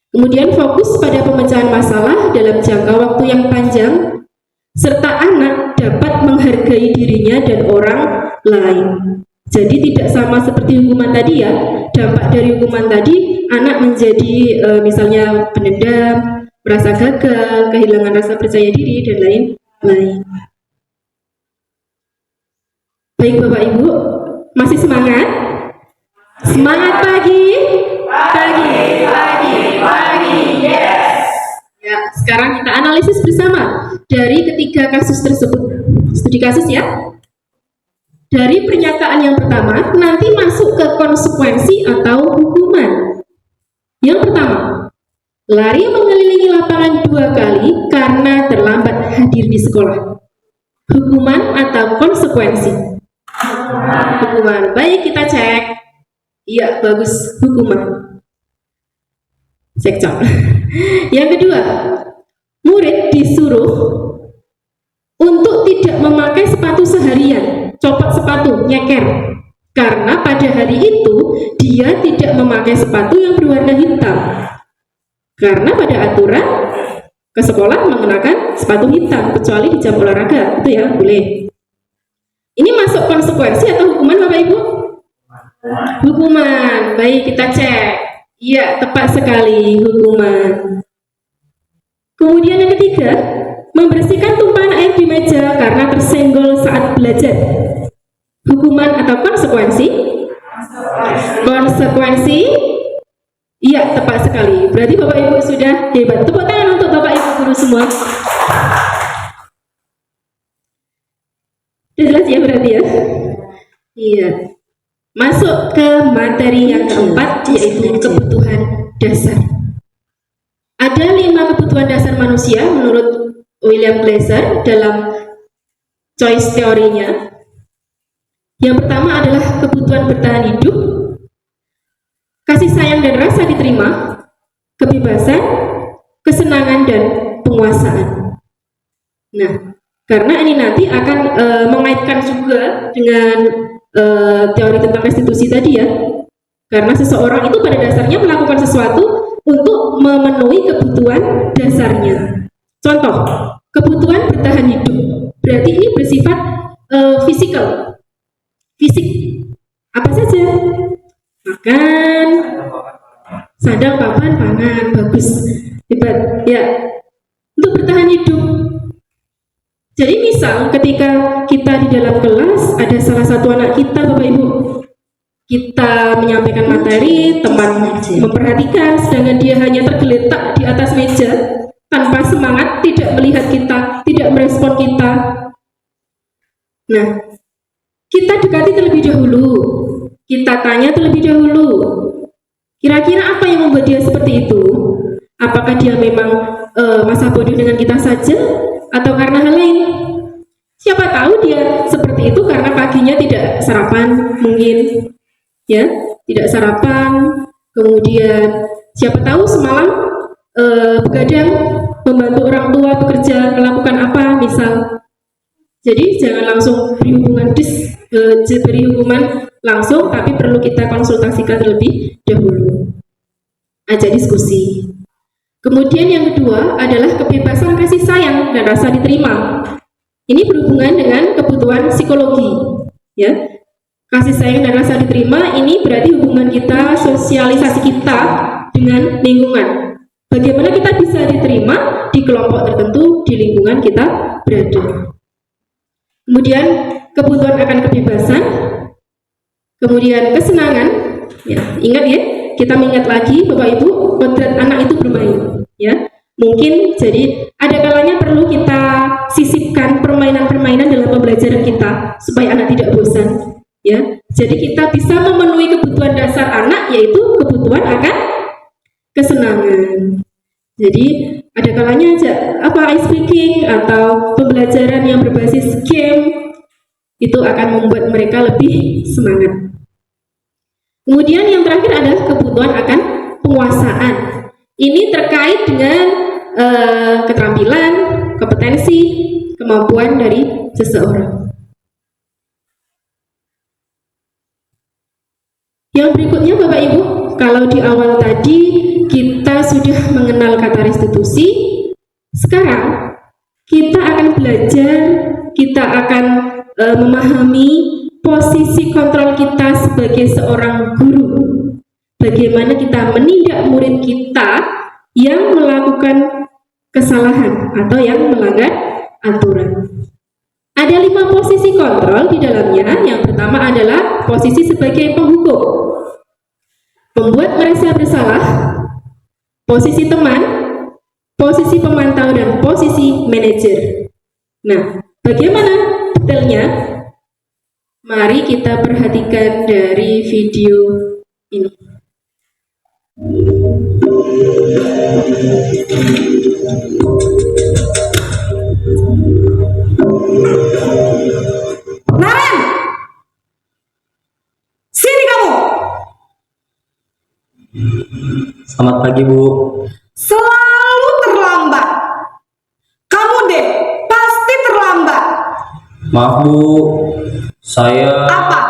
Speaker 3: Kemudian fokus pada pemecahan masalah dalam jangka waktu yang panjang, serta anak dapat menghargai dirinya dan orang lain. Jadi tidak sama seperti hukuman tadi ya. Dampak dari hukuman tadi, anak menjadi misalnya pendendam, merasa gagal, kehilangan rasa percaya diri, dan lain-lain. Baik Bapak Ibu, masih semangat? Semangat pagi, yes. Ya, sekarang kita analisis bersama dari ketiga kasus tersebut. Studi kasus ya. Dari pernyataan yang pertama, nanti masuk ke konsekuensi atau hukuman. Yang pertama, lari mengelilingi lapangan 2 kali karena terlambat hadir di sekolah. Hukuman atau konsekuensi? Hukuman. Baik, kita cek. Iya, bagus. Hukuman. Cek. Yang kedua, murid disuruh untuk tidak memakai sepatu seharian. Copot sepatu, nyeker. Karena pada hari itu dia tidak memakai sepatu yang berwarna hitam. Karena pada aturan ke sekolah mengenakan sepatu hitam kecuali di jam olahraga, itu ya boleh. Ini masuk konsekuensi atau hukuman Bapak Ibu? Hukuman. Baik, kita cek. Iya, tepat sekali, hukuman. Kemudian yang ketiga, membersihkan tumpahan air di meja karena tersenggol saat belajar. Hukuman atau konsekuensi? Konsekuensi. Iya, tepat sekali. Berarti Bapak Ibu sudah hebat. Tepuk tangan untuk Bapak Ibu guru semua. Jelas ya berarti ya? Iya. Masuk ke materi yang keempat, yaitu kebutuhan dasar. Ada 5 kebutuhan dasar manusia menurut William Glasser dalam choice teorinya. Yang pertama adalah kebutuhan bertahan hidup, kasih sayang dan rasa diterima, kebebasan, kesenangan, dan penguasaan. Nah, karena ini nanti akan mengaitkan juga dengan teori tentang restitusi tadi ya. Karena seseorang itu pada dasarnya melakukan sesuatu untuk memenuhi kebutuhan dasarnya. Contoh, kebutuhan bertahan hidup. Berarti ini bersifat fisikal. Fisik. Apa saja? Makan, sandang, papan, pangan. Bagus. Hebat. Ya. Untuk bertahan hidup. Jadi misal ketika kita di dalam kelas ada salah satu anak kita Bapak Ibu, kita menyampaikan materi, teman memperhatikan, sedangkan dia hanya tergeletak di atas meja tanpa semangat, tidak melihat kita, tidak merespon kita. Nah, kita dekati terlebih dahulu, kita tanya terlebih dahulu, kira-kira apa yang membuat dia seperti itu? Apakah dia memang masa bodoh dengan kita saja, atau karena hal lain? Siapa tahu dia seperti itu karena paginya tidak sarapan, mungkin ya, tidak sarapan. Kemudian siapa tahu semalam begadang membantu orang tua bekerja, melakukan apa misal. Jadi jangan langsung beri hukuman langsung, tapi perlu kita konsultasikan terlebih dahulu. Ajak diskusi. Kemudian yang kedua adalah kebebasan kasih sayang dan rasa diterima. Ini berhubungan dengan kebutuhan psikologi, ya. Kasih sayang dan rasa diterima ini berarti hubungan kita, sosialisasi kita dengan lingkungan. Bagaimana kita bisa diterima di kelompok tertentu, di lingkungan kita berada. Kemudian kebutuhan akan kebebasan, kemudian kesenangan. Ya, ingat ya, kita mengingat lagi Bapak Ibu, kodrat anak itu bermain. Ya, mungkin jadi ada kalanya perlu kita sisipkan permainan-permainan dalam pembelajaran kita supaya anak tidak bosan. Ya, jadi kita bisa memenuhi kebutuhan dasar anak, yaitu kebutuhan akan kesenangan. Jadi ada kalanya aja ice breaking atau pembelajaran yang berbasis game itu akan membuat mereka lebih semangat. Kemudian yang terakhir adalah kebutuhan akan penguasaan. Ini terkait dengan keterampilan, kompetensi, kemampuan dari seseorang. Yang berikutnya Bapak Ibu, kalau di awal tadi kita sudah mengenal kata restitusi, sekarang kita akan belajar, kita akan memahami posisi kontrol kita sebagai seorang guru. Bagaimana kita menindak murid kita yang melakukan kesalahan atau yang melanggar aturan. Ada 5 posisi kontrol di dalamnya. Yang pertama adalah posisi sebagai penghukum, membuat merasa bersalah, posisi teman, posisi pemantau, dan posisi manajer. Nah, bagaimana detailnya? Mari kita perhatikan dari video ini.
Speaker 5: Naren, sini kamu.
Speaker 6: Selamat pagi, Bu.
Speaker 5: Selalu terlambat. Kamu deh, pasti terlambat.
Speaker 6: Maaf, Bu. Saya
Speaker 5: Apa?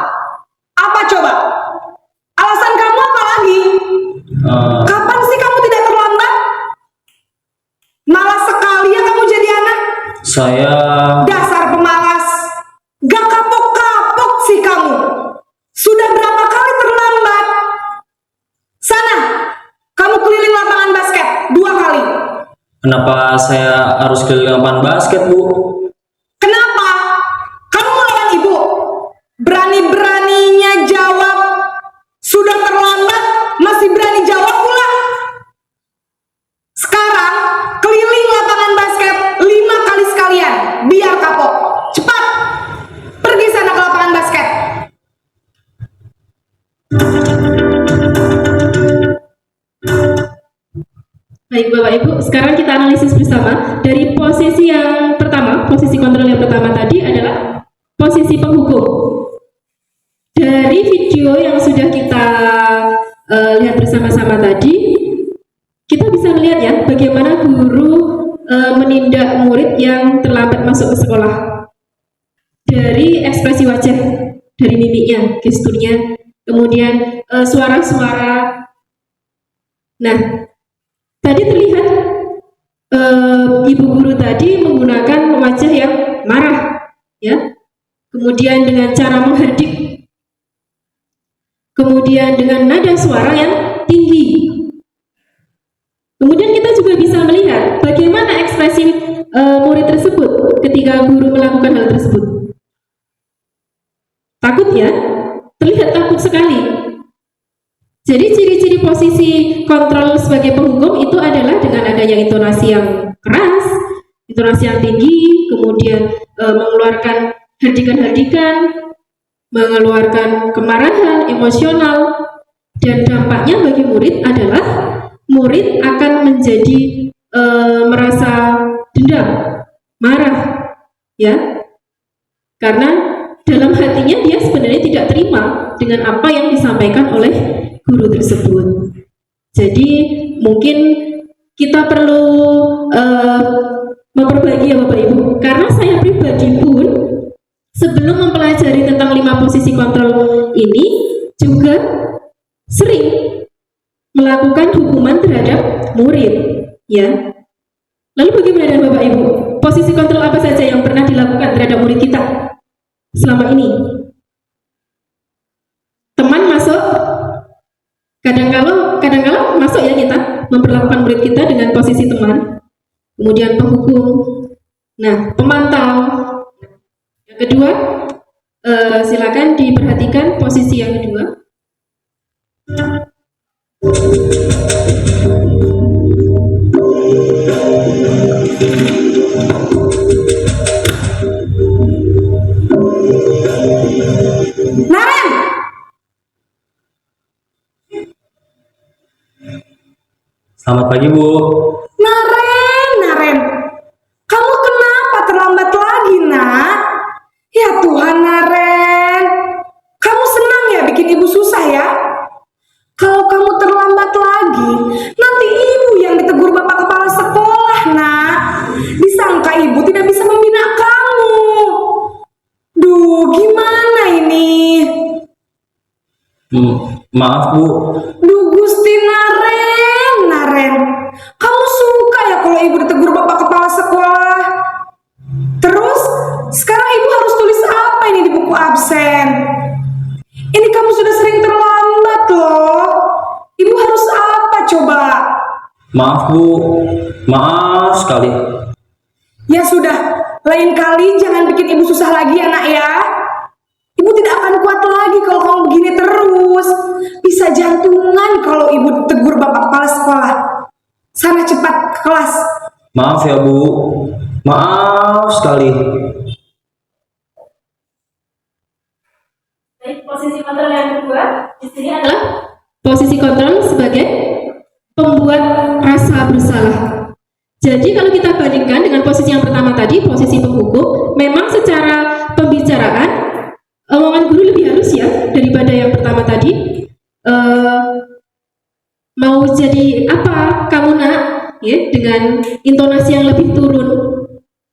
Speaker 5: Apa coba? Alasan kamu apa lagi? Kapan sih kamu tidak terlambat? Malas sekali ya kamu jadi anak.
Speaker 6: saya
Speaker 5: Dasar pemalas. Gak kapok-kapok sih kamu. Sudah berapa kali terlambat? Sana, kamu keliling lapangan basket 2 kali.
Speaker 6: Kenapa saya harus keliling lapangan basket, Bu?
Speaker 5: Kenapa? Kamu melawan ibu? Berani-beraninya jawab. Sudah terlambat, masih berani jawab pula. Sekarang, keliling lapangan basket 5 kali sekalian. Biar kapok. Cepat, pergi sana ke lapangan basket.
Speaker 3: Baik Bapak Ibu, sekarang kita analisis bersama. Dari posisi yang pertama, posisi kontrol yang pertama tadi adalah posisi penghukum. Dari video yang sudah kita lihat bersama-sama tadi, kita bisa melihat ya bagaimana guru menindak murid yang terlambat masuk ke sekolah. Dari ekspresi wajah, dari mimiknya, gesturnya, kemudian suara-suara. Nah, tadi terlihat ibu guru tadi menggunakan wajah yang marah, ya. Kemudian dengan cara menghardik, kemudian dengan nada suara yang tinggi. Kemudian kita juga bisa melihat bagaimana ekspresi murid tersebut ketika guru melakukan hal tersebut. Takut ya, terlihat takut sekali. Jadi ciri-ciri posisi kontrol sebagai penghukum itu adalah dengan adanya intonasi yang keras, intonasi yang tinggi, kemudian mengeluarkan hardikan-hardikan, mengeluarkan kemarahan, emosional, dan dampaknya bagi murid adalah murid akan menjadi merasa dendam, marah, ya, karena dalam hatinya dia sebenarnya tidak terima dengan apa yang disampaikan oleh guru tersebut. Jadi mungkin kita perlu memperbaiki ya Bapak Ibu, karena saya pribadi pun sebelum mempelajari tentang 5 posisi kontrol ini juga sering melakukan hukuman terhadap murid, ya. Lalu bagaimana dengan Bapak Ibu? Posisi kontrol apa saja yang pernah dilakukan terhadap murid kita selama ini? Teman masuk, kadang-kala masuk ya kita memperlakukan murid kita dengan posisi teman. Kemudian penghukum, nah pemantau. Yang kedua, silakan diperhatikan posisi yang kedua.
Speaker 5: Naren,
Speaker 6: Selamat pagi, Bu.
Speaker 5: Naren, kamu kenapa terlambat lagi, nak? Ya Tuhan, Naren, kamu senang ya bikin ibu susah ya? Kalau kamu terlambat lagi, nanti ibu yang ditegur bapak kepala sekolah, nak. Disangka ibu tidak bisa membina kamu. Duh, gimana ini?
Speaker 6: Maaf, Bu.
Speaker 5: Duh, Gusti Naren, kamu suka ya kalau ibu ditegur bapak kepala sekolah? Terus, sekarang ibu harus tulis apa ini di buku absen? Ini kamu sudah sering terlambat loh. Ibu harus apa coba?
Speaker 6: Maaf, Bu. Maaf sekali.
Speaker 5: Ya sudah, lain kali jangan bikin ibu susah lagi ya, nak ya. Ibu tidak akan kuat lagi kalau kamu begini terus. Bisa jantungan kalau ibu tegur bapak kepala sekolah. Sana cepat ke kelas.
Speaker 6: Maaf ya, Bu. Maaf sekali.
Speaker 3: Baik, posisi kontrol yang kedua di sini adalah posisi kontrol sebagai pembuat rasa bersalah. Jadi kalau kita bandingkan dengan posisi yang pertama tadi, posisi penghukum, memang secara pembicaraan omongan guru lebih halus ya daripada yang pertama tadi. Mau jadi apa kamu nak? Ya, dengan intonasi yang lebih turun,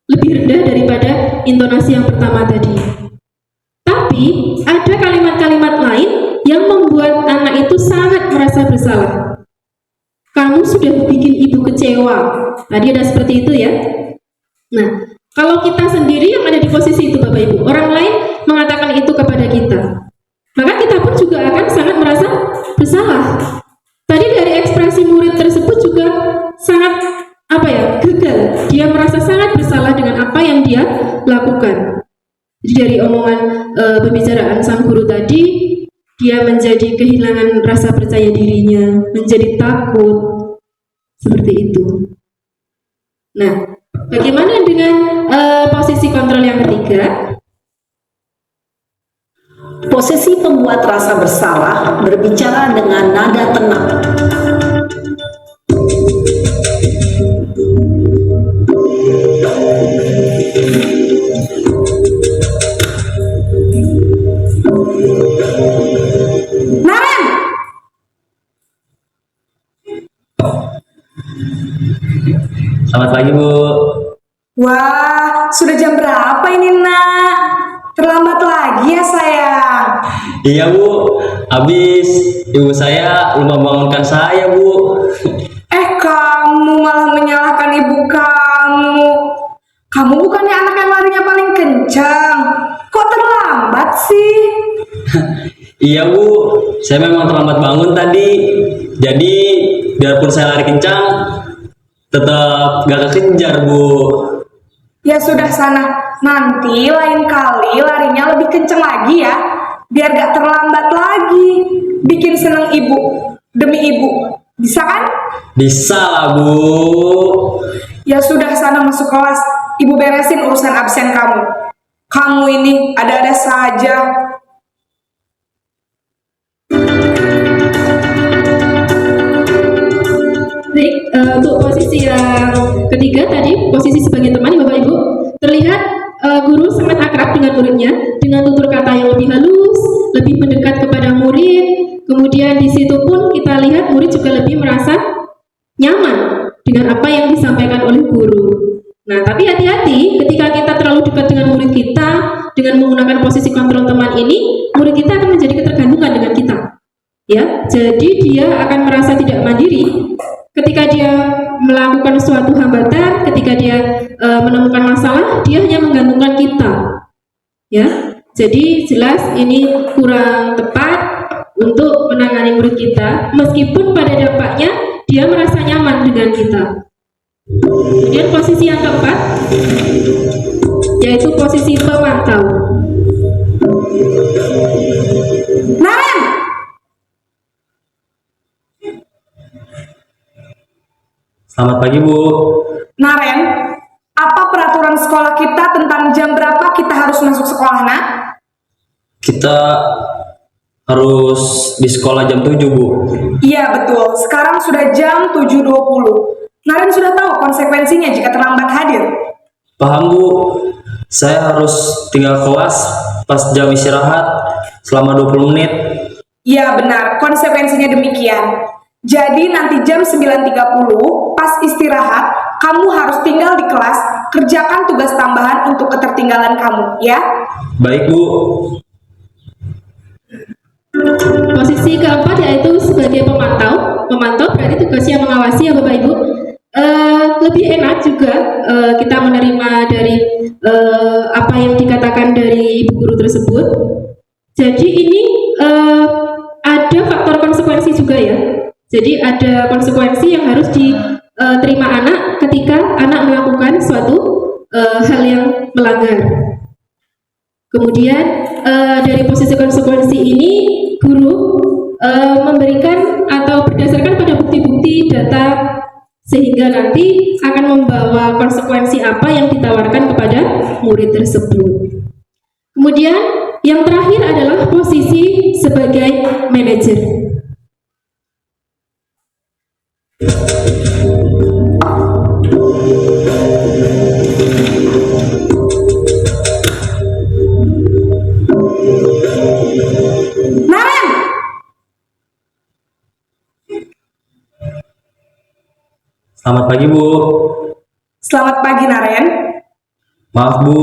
Speaker 3: lebih rendah daripada intonasi yang pertama tadi. Tapi ada kalimat-kalimat lain yang membuat anak itu sangat merasa bersalah. Kamu sudah bikin ibu kecewa. Tadi ada seperti itu ya. Nah, kalau kita sendiri yang ada di posisi itu Bapak Ibu, orang lain mengatakan itu kepada kita, maka kita pun juga akan sangat merasa bersalah. Tadi dari ekspresi murid tersebut juga sangat gagal. Dia merasa sangat bersalah dengan apa yang dia lakukan. Jadi dari omongan pembicaraan sang guru tadi, dia menjadi kehilangan rasa percaya dirinya, menjadi takut, seperti itu. Nah, bagaimana dengan posisi kontrol yang ketiga?
Speaker 2: Posisi pembuat rasa bersalah berbicara dengan nada tenang.
Speaker 5: Naren,
Speaker 6: Selamat pagi, Bu.
Speaker 5: wah, sudah jam berapa ini, nak? Terlambat lagi ya, sayang.
Speaker 6: Iya, Bu. Habis ibu saya lupa bangunkan saya, Bu.
Speaker 5: Kamu malah menyalahkan ibu kamu. Kamu bukannya anak yang larinya paling kencang. Kok terlambat sih?
Speaker 6: Iya, Bu. Saya memang terlambat bangun tadi. Jadi, biarpun saya lari kencang, tetap gak kekejar, Bu.
Speaker 5: Ya sudah sana. Nanti lain kali larinya lebih kencang lagi ya. Biar gak terlambat lagi. Bikin seneng ibu. Demi ibu. Bisa kan?
Speaker 6: Bisa lah, Bu.
Speaker 5: Ya sudah sana masuk kelas. Ibu beresin urusan absen kamu. Kamu ini ada-ada saja.
Speaker 3: Baik, untuk posisi yang ketiga tadi, posisi sebagai teman Bapak Ibu, terlihat guru sangat akrab dengan muridnya, dengan tutur kata yang lebih halus, lebih mendekat kepada murid. Kemudian di situ pun kita lihat murid juga lebih merasa nyaman dengan apa yang disampaikan oleh guru. Nah, tapi hati-hati ketika kita terlalu dekat dengan murid kita dengan menggunakan posisi kontrol teman ini, murid kita akan menjadi ketergantungan dengan kita. Ya, jadi dia akan merasa tidak mandiri ketika dia melakukan suatu hambatan, ketika dia menemukan masalah, dia hanya menggantungkan kita. Ya, jadi jelas ini kurang tepat untuk menangani murid kita, meskipun pada dampaknya dia merasa nyaman dengan kita. Kemudian posisi yang keempat yaitu posisi pemantau.
Speaker 5: Naren,
Speaker 6: Selamat pagi, Bu.
Speaker 5: Naren, apa peraturan sekolah kita tentang jam berapa kita harus masuk sekolah, nak?
Speaker 6: Kita harus di sekolah jam 7, Bu.
Speaker 5: Iya, betul. Sekarang sudah jam 7.20. Naren sudah tahu konsekuensinya jika terlambat hadir.
Speaker 6: Paham, Bu. Saya harus tinggal kelas pas jam istirahat selama 20 menit.
Speaker 5: Iya, benar. Konsekuensinya demikian. Jadi nanti jam 9.30 pas istirahat, kamu harus tinggal di kelas, kerjakan tugas tambahan untuk ketertinggalan kamu, ya?
Speaker 6: Baik, Bu.
Speaker 3: Posisi keempat yaitu sebagai pemantau. Pemantau berarti tugasnya mengawasi ya Bapak Ibu. Lebih enak juga kita menerima dari apa yang dikatakan dari ibu guru tersebut. Jadi ini ada faktor konsekuensi juga ya. Jadi ada konsekuensi yang harus diterima anak ketika anak melakukan suatu hal yang melanggar. Kemudian dari posisi konsekuensi ini guru memberikan atau berdasarkan pada bukti-bukti data sehingga nanti akan membawa konsekuensi apa yang ditawarkan kepada murid tersebut. Kemudian yang terakhir adalah posisi sebagai manajer.
Speaker 5: Naren!
Speaker 6: Selamat pagi, Bu.
Speaker 5: Selamat pagi, Naren.
Speaker 6: Maaf, Bu.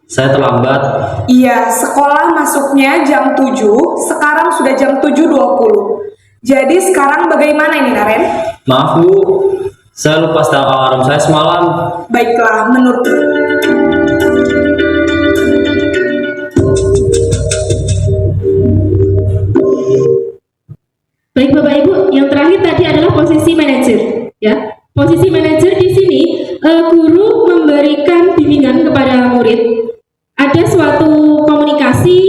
Speaker 6: Saya terlambat.
Speaker 5: Iya, sekolah masuknya jam 7, sekarang sudah jam 7.20. Jadi sekarang bagaimana ini, Naren?
Speaker 6: Maaf, Bu. Saya lupa setel alarm saya semalam.
Speaker 5: Baiklah, menurut...
Speaker 3: Baik Bapak Ibu, yang terakhir tadi adalah posisi manajer, ya. Posisi manajer di sini guru memberikan bimbingan kepada murid. Ada suatu komunikasi,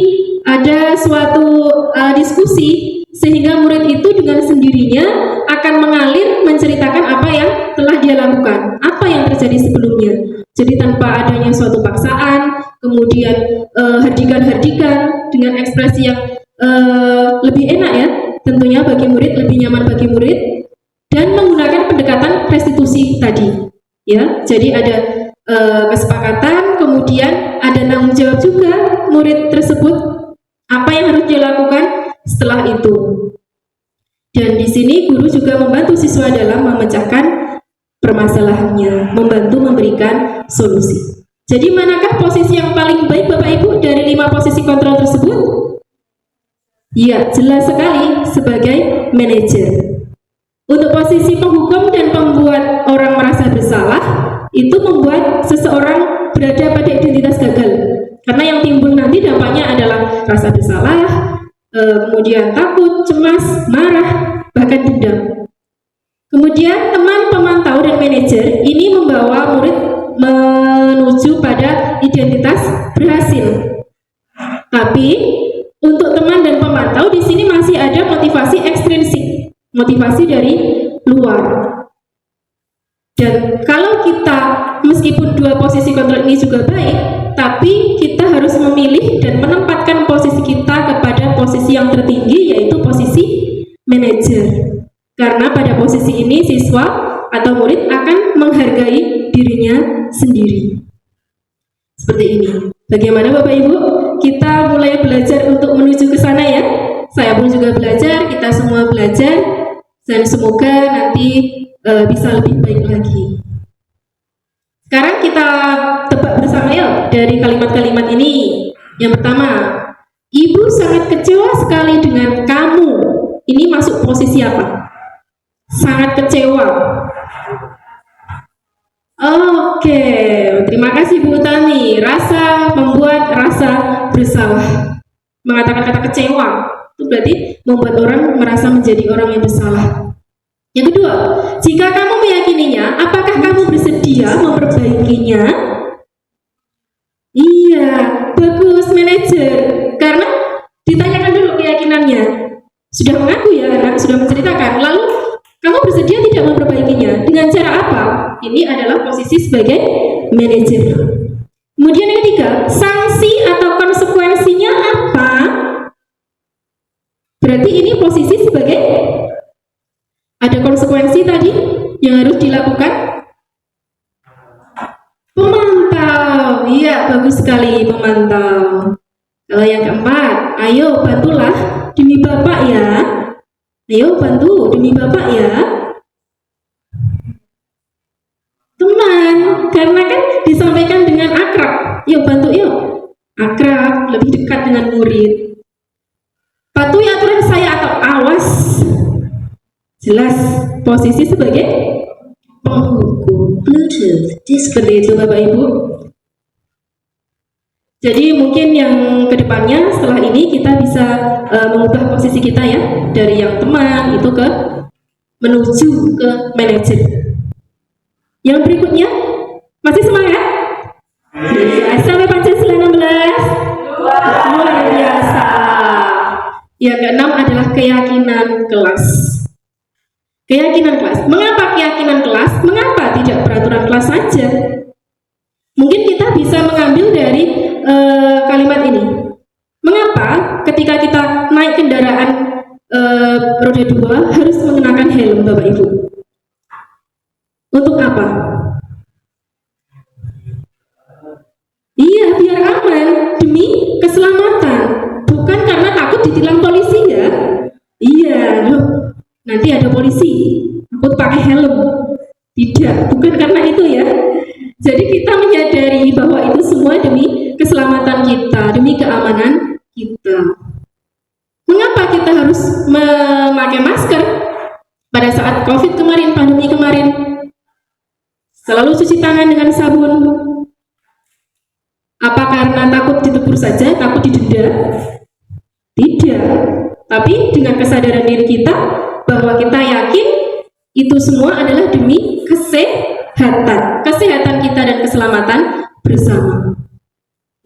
Speaker 3: ada suatu diskusi sehingga murid itu dengan sendirinya akan mengalir menceritakan apa yang telah dia lakukan, apa yang terjadi sebelumnya. Jadi tanpa adanya suatu paksaan, kemudian hardikan-hardikan dengan ekspresi yang lebih enak ya. Tentunya bagi murid, lebih nyaman bagi murid, dan menggunakan pendekatan restitusi tadi ya. Jadi ada kesepakatan, kemudian ada tanggung jawab juga murid tersebut apa yang harus dilakukan setelah itu. Dan di sini guru juga membantu siswa dalam memecahkan permasalahannya, membantu memberikan solusi. Jadi manakah posisi yang paling baik Bapak Ibu dari 5 posisi kontrol tersebut? Ya, jelas sekali sebagai manajer. Untuk posisi penghukum dan pembuat orang merasa bersalah, itu membuat seseorang berada pada identitas gagal. Karena yang timbul nanti dampaknya adalah rasa bersalah, kemudian takut, cemas, marah, bahkan dendam. Kemudian teman pemantau dan manajer ini membawa murid menuju pada identitas berhasil. Tapi untuk teman dan pemantau di sini masih ada motivasi ekstrinsik, motivasi dari luar. Dan kalau kita meskipun 2 posisi kontrol ini juga baik, tapi kita harus memilih dan menempatkan posisi kita kepada posisi yang tertinggi, yaitu posisi manajer. Karena pada posisi ini siswa atau murid akan menghargai dirinya sendiri. Seperti ini. Bagaimana Bapak Ibu? Kita mulai belajar untuk menuju ke sana ya. Saya pun juga belajar, kita semua belajar, dan semoga nanti bisa lebih baik lagi. Sekarang kita tebak bersama ya dari kalimat-kalimat ini. Yang pertama, ibu sangat kecewa sekali dengan kamu. Ini masuk posisi apa? Sangat kecewa. Oke, terima kasih Bu Tani. Membuat rasa bersalah. Mengatakan kata kecewa, itu berarti membuat orang merasa menjadi orang yang bersalah. Yang kedua, jika kamu meyakininya, apakah kamu bersedia memperbaikinya? Iya, bagus manajer. Karena ditanyakan dulu keyakinannya. Sudah mengaku ya anak, sudah menceritakan. Lalu kamu bersedia tidak memperbaikinya? Dengan cara apa? Ini adalah posisi sebagai manajer. Kemudian yang ketiga, sanksi atau konsekuensinya apa? Berarti ini posisi sebagai ada konsekuensi tadi yang harus dilakukan. Pemantau, iya bagus sekali pemantau. Kalau yang keempat, ayo bantulah demi Bapak ya. Ayo bantu demi Bapak ya. Teman, karena kan disampaikan dengan akrab. Yuk bantu yuk. Akrab, lebih dekat dengan murid. Patuhi aturan saya atau awas. Jelas posisi sebagai penghukum. Bluetooth, seperti itu Bapak Ibu. Jadi mungkin yang kedepannya setelah ini kita bisa mengubah posisi kita ya, dari yang teman itu ke menuju ke manajer. Yang berikutnya masih semangat? Ya, sampai Pancasila 16 luar biasa. Yang keenam adalah keyakinan kelas. Keyakinan kelas. Mengapa keyakinan kelas? Mengapa tidak peraturan kelas saja? Mungkin kita bisa mengambil dari kalimat ini. Mengapa ketika kita naik kendaraan roda 2 harus mengenakan helm, Bapak Ibu? Untuk apa? Iya, biar aman, demi keselamatan. Bukan karena takut ditilang polisi ya. Iya, loh. Nanti ada polisi, aku pakai helm. Tidak, bukan karena itu ya. Jadi kita menyadari bahwa itu semua demi keselamatan kita, demi keamanan kita. Mengapa kita harus memakai masker pada saat COVID kemarin, pandemi kemarin? Selalu cuci tangan dengan sabun. Apa karena takut ditegur saja, takut didenda? Tidak. Tapi dengan kesadaran diri kita bahwa kita yakin itu semua adalah demi kesehatan kita dan keselamatan bersama.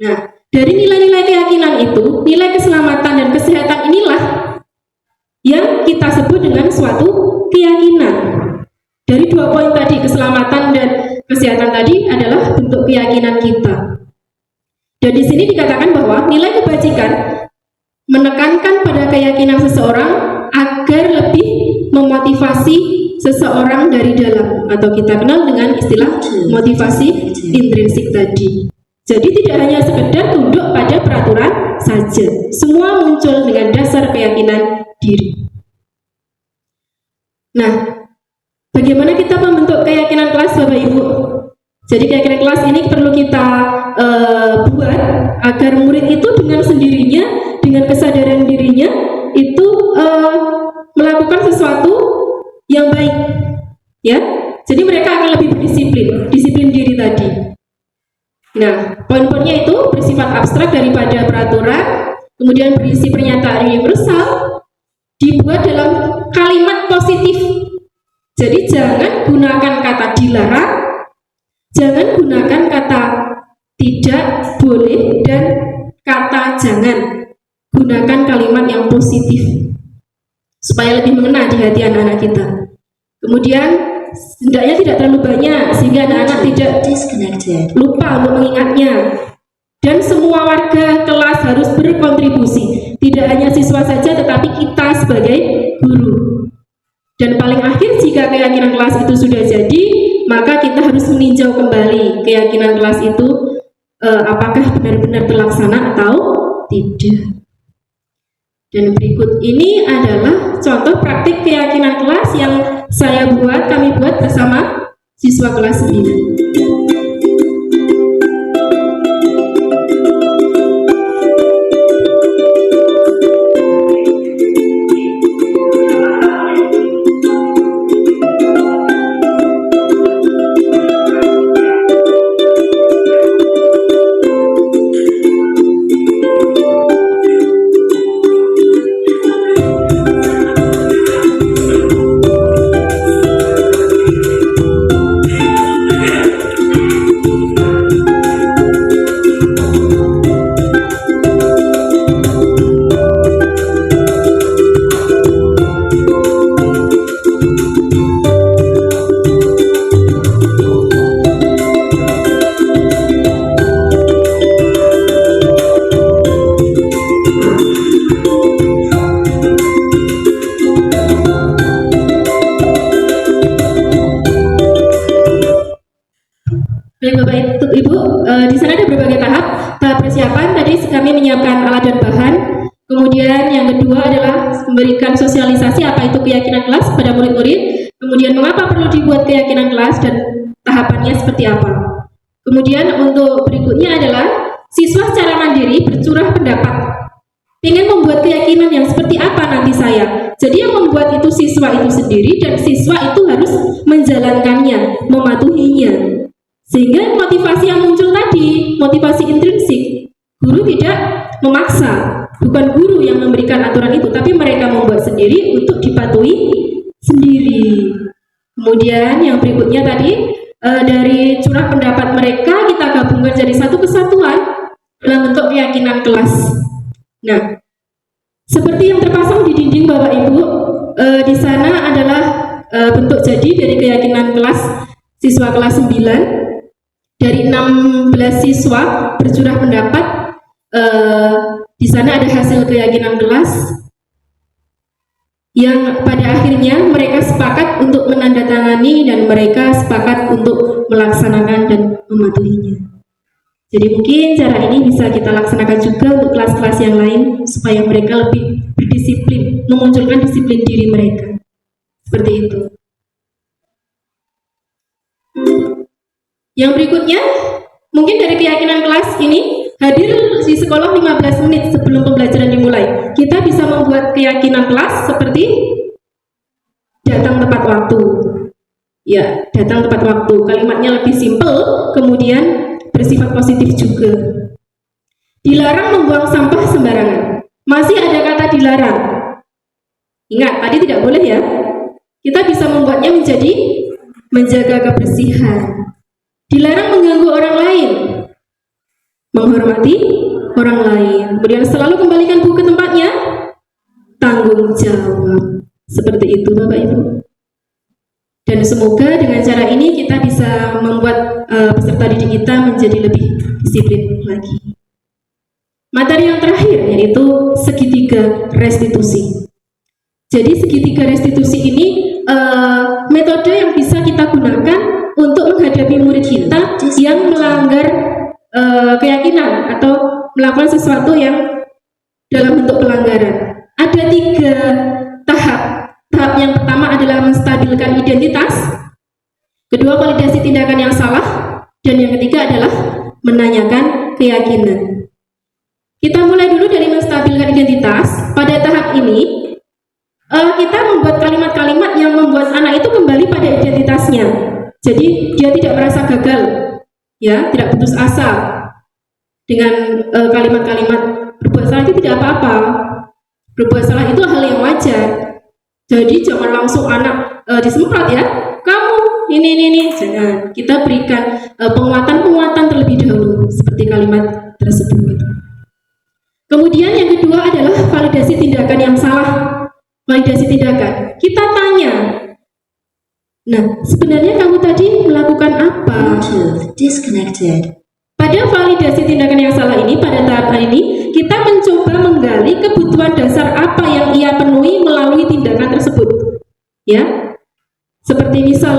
Speaker 3: Nah, dari nilai-nilai keyakinan itu, nilai keselamatan dan kesehatan inilah yang kita sebut dengan suatu keyakinan. Dari 2 poin tadi, keselamatan dan kesehatan tadi adalah bentuk keyakinan kita. Dan di sini dikatakan bahwa nilai kebajikan menekankan pada keyakinan seseorang agar lebih memotivasi seseorang dari dalam, atau kita kenal dengan istilah motivasi intrinsik tadi. Jadi tidak hanya sekedar tunduk pada peraturan saja, semua muncul dengan dasar keyakinan diri. Nah, bagaimana kita membentuk keyakinan kelas, Bapak Ibu? Jadi keyakinan kelas ini perlu kita buat agar murid itu dengan sendirinya, dengan kesadaran dirinya itu melakukan sesuatu yang baik, ya. Jadi mereka akan lebih berdisiplin, disiplin diri tadi. Nah, poin-poinnya itu bersifat abstrak daripada peraturan, kemudian berisi pernyataan universal, dibuat dalam kalimat positif. Jadi jangan gunakan kata dilarang, jangan gunakan kata tidak boleh dan kata jangan. Gunakan kalimat yang positif supaya lebih mengena di hati anak-anak kita. Kemudian hendaknya tidak terlalu banyak sehingga anak-anak tidak lupa untuk mengingatnya. Dan semua warga kelas harus berkontribusi, tidak hanya siswa saja tetapi kita sebagai guru. Dan paling akhir, jika keyakinan kelas itu sudah jadi, maka kita harus meninjau kembali keyakinan kelas itu apakah benar-benar terlaksana atau tidak. Dan berikut ini adalah contoh praktik keyakinan kelas yang kami buat bersama siswa kelas 9. menjelaskan apa itu keyakinan kelas pada murid-murid, kemudian mengapa perlu dibuat keyakinan kelas dan tahapannya seperti apa. Kemudian untuk berikutnya adalah siswa secara mandiri bercurah pendapat. Ingin membuat keyakinan yang seperti apa nanti saya. Jadi yang membuat itu siswa itu sendiri dan siswa itu harus menjalankannya, mematuhinya. Sehingga motivasi yang muncul tadi, motivasi intrinsik, guru tidak memaksa, bukan guru yang memberikan aturan itu, tapi mereka membuat sendiri untuk dipatuhi sendiri. Kemudian yang berikutnya tadi, dari curah pendapat mereka kita gabungkan jadi satu kesatuan dalam bentuk keyakinan kelas. Nah, seperti yang terpasang di dinding Bapak Ibu, di sana adalah bentuk jadi dari keyakinan kelas siswa kelas 9. Dari 16 siswa bercurah pendapat, di sana ada hasil keyakinan kelas yang pada akhirnya mereka sepakat untuk menandatangani dan mereka sepakat untuk melaksanakan dan mematuhinya. Jadi mungkin cara ini bisa kita laksanakan juga untuk kelas-kelas yang lain supaya mereka lebih berdisiplin, memunculkan disiplin diri mereka. Seperti itu. Yang berikutnya, mungkin dari keyakinan kelas ini, hadir di sekolah 15 menit sebelum pembelajaran dimulai. Kita bisa membuat keyakinan kelas seperti datang tepat waktu. Ya, datang tepat waktu. Kalimatnya lebih simpel, kemudian bersifat positif juga. Dilarang membuang sampah sembarangan. Masih ada kata dilarang. Ingat, tadi tidak boleh ya. Kita bisa membuatnya menjadi menjaga kebersihan. Dilarang mengganggu orang lain. Menghormati orang lain. Kemudian selalu kembalikan buku ke tempatnya. Tanggung jawab. Seperti itu Bapak Ibu. Dan semoga dengan cara ini kita bisa membuat peserta didik kita menjadi lebih disiplin lagi. Materi yang terakhir yaitu segitiga restitusi. Jadi segitiga restitusi ini metode yang bisa kita gunakan untuk menghadapi murid kita yang melanggar keyakinan atau melakukan sesuatu yang dalam bentuk pelanggaran. Ada 3 tahap. Tahap yang pertama adalah menstabilkan identitas, kedua validasi tindakan yang salah, dan yang ketiga adalah menanyakan keyakinan. Kita mulai dulu dari menstabilkan identitas. Pada tahap ini, kita membuat kalimat-kalimat yang membuat anak itu kembali pada identitasnya. Jadi dia tidak merasa gagal, ya, tidak putus asa dengan kalimat-kalimat berbuat salah itu tidak apa-apa. Berbuat salah itu hal yang wajar. Jadi jangan langsung anak disemprot ya, kamu ini, jangan. Kita berikan penguatan terlebih dahulu seperti kalimat tersebut. Kemudian yang kedua adalah validasi tindakan yang salah. Validasi tindakan. Kita tanya, nah sebenarnya kamu tadi melakukan apa?
Speaker 2: Disconnected.
Speaker 3: Pada validasi tindakan yang salah ini, pada tahap ini, kita mencoba menggali kebutuhan dasar apa yang ia penuhi melalui tindakan tersebut. Ya, seperti misal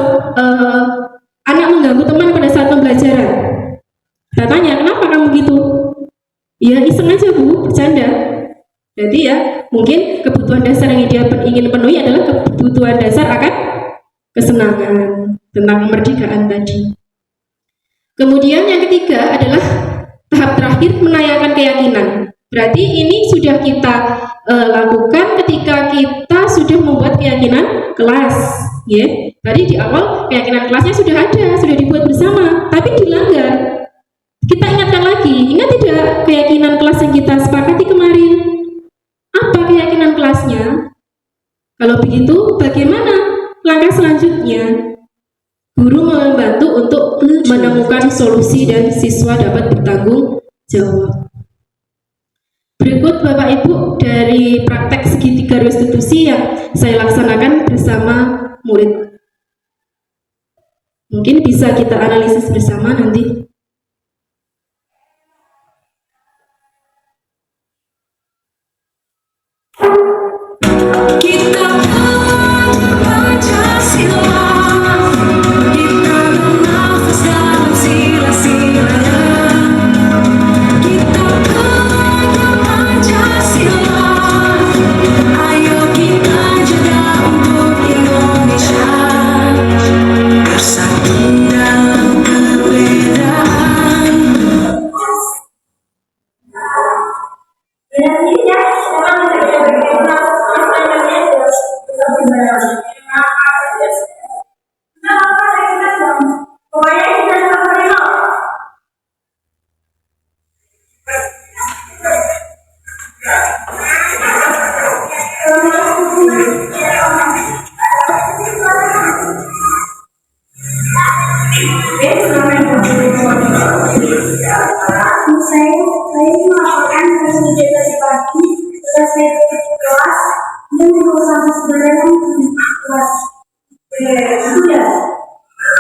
Speaker 3: anak mengganggu teman pada saat pembelajaran. Kita tanya, kenapa kamu gitu? Ya iseng aja Bu, bercanda. Jadi ya, mungkin kebutuhan dasar yang dia ingin penuhi adalah kebutuhan dasar akan kesenangan, tentang kemerdekaan tadi. Kemudian yang ketiga adalah tahap terakhir menanyakan keyakinan. Berarti ini sudah kita lakukan ketika kita sudah membuat keyakinan kelas. Ya, tadi di awal keyakinan kelasnya sudah ada, sudah dibuat bersama, tapi dilanggar. Kita ingatkan lagi, ingat tidak keyakinan kelas yang kita sepakati kemarin? Apa keyakinan kelasnya? Kalau begitu, bagaimana langkah selanjutnya? Guru membantu untuk menemukan solusi dan siswa dapat bertanggung jawab. Berikut Bapak Ibu dari praktek segitiga restitusi yang saya laksanakan bersama murid. Mungkin bisa kita analisis bersama nanti.
Speaker 5: Kita Pancasila, kita bernafas dalam sila-silanya. Kita Pancasila, ayo kita jaga
Speaker 7: saya melakukan sosialisasi pagi, setelah saya ke kelas, dia membawa sampah sembarangan di kelas. Sudah.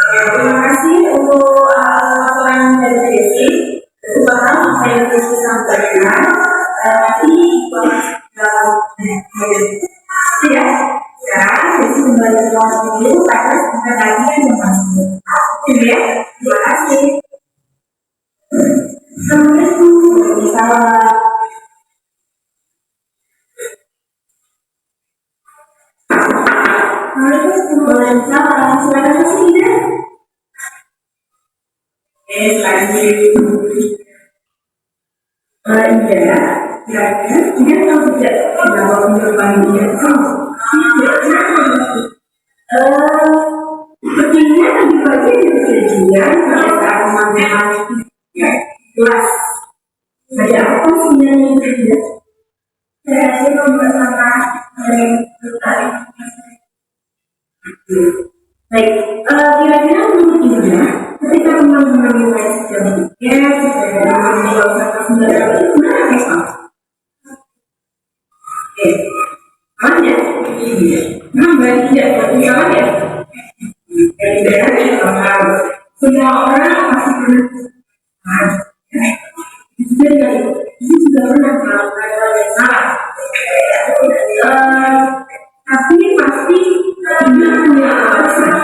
Speaker 7: Terima kasih untuk laporan dari Desi. Itu paham apa yang Desi sampaikan. Nanti ya. Sekarang Desi kembali ke kelas dulu karena sebentar lagi kan masuk. Ya, terima kasih. Assalamualaikum. Salam. Waalaikumsalam. Silakan Mas Ida. Ida, kira-kira kalau tidak kenapa menyerupai dia? Sepertinya tadi pagi ada kejadian pada saat teman-teman kelas. Ada apa sebenarnya tidak? Saya hasil membuat sampah dari tertarik. Baik, kira-kira menurut Ida, ketika teman-teman mulai sejauh tiket, saya membuat sampah sembarangan itu benar atau salah? Oke, aman ya? Nah, berarti tidak berarti salah ya? Jadi berarti semua orang pasti pernah. Itu juga pernah melakukan hal yang salah. Tapi pasti Ida punya alasan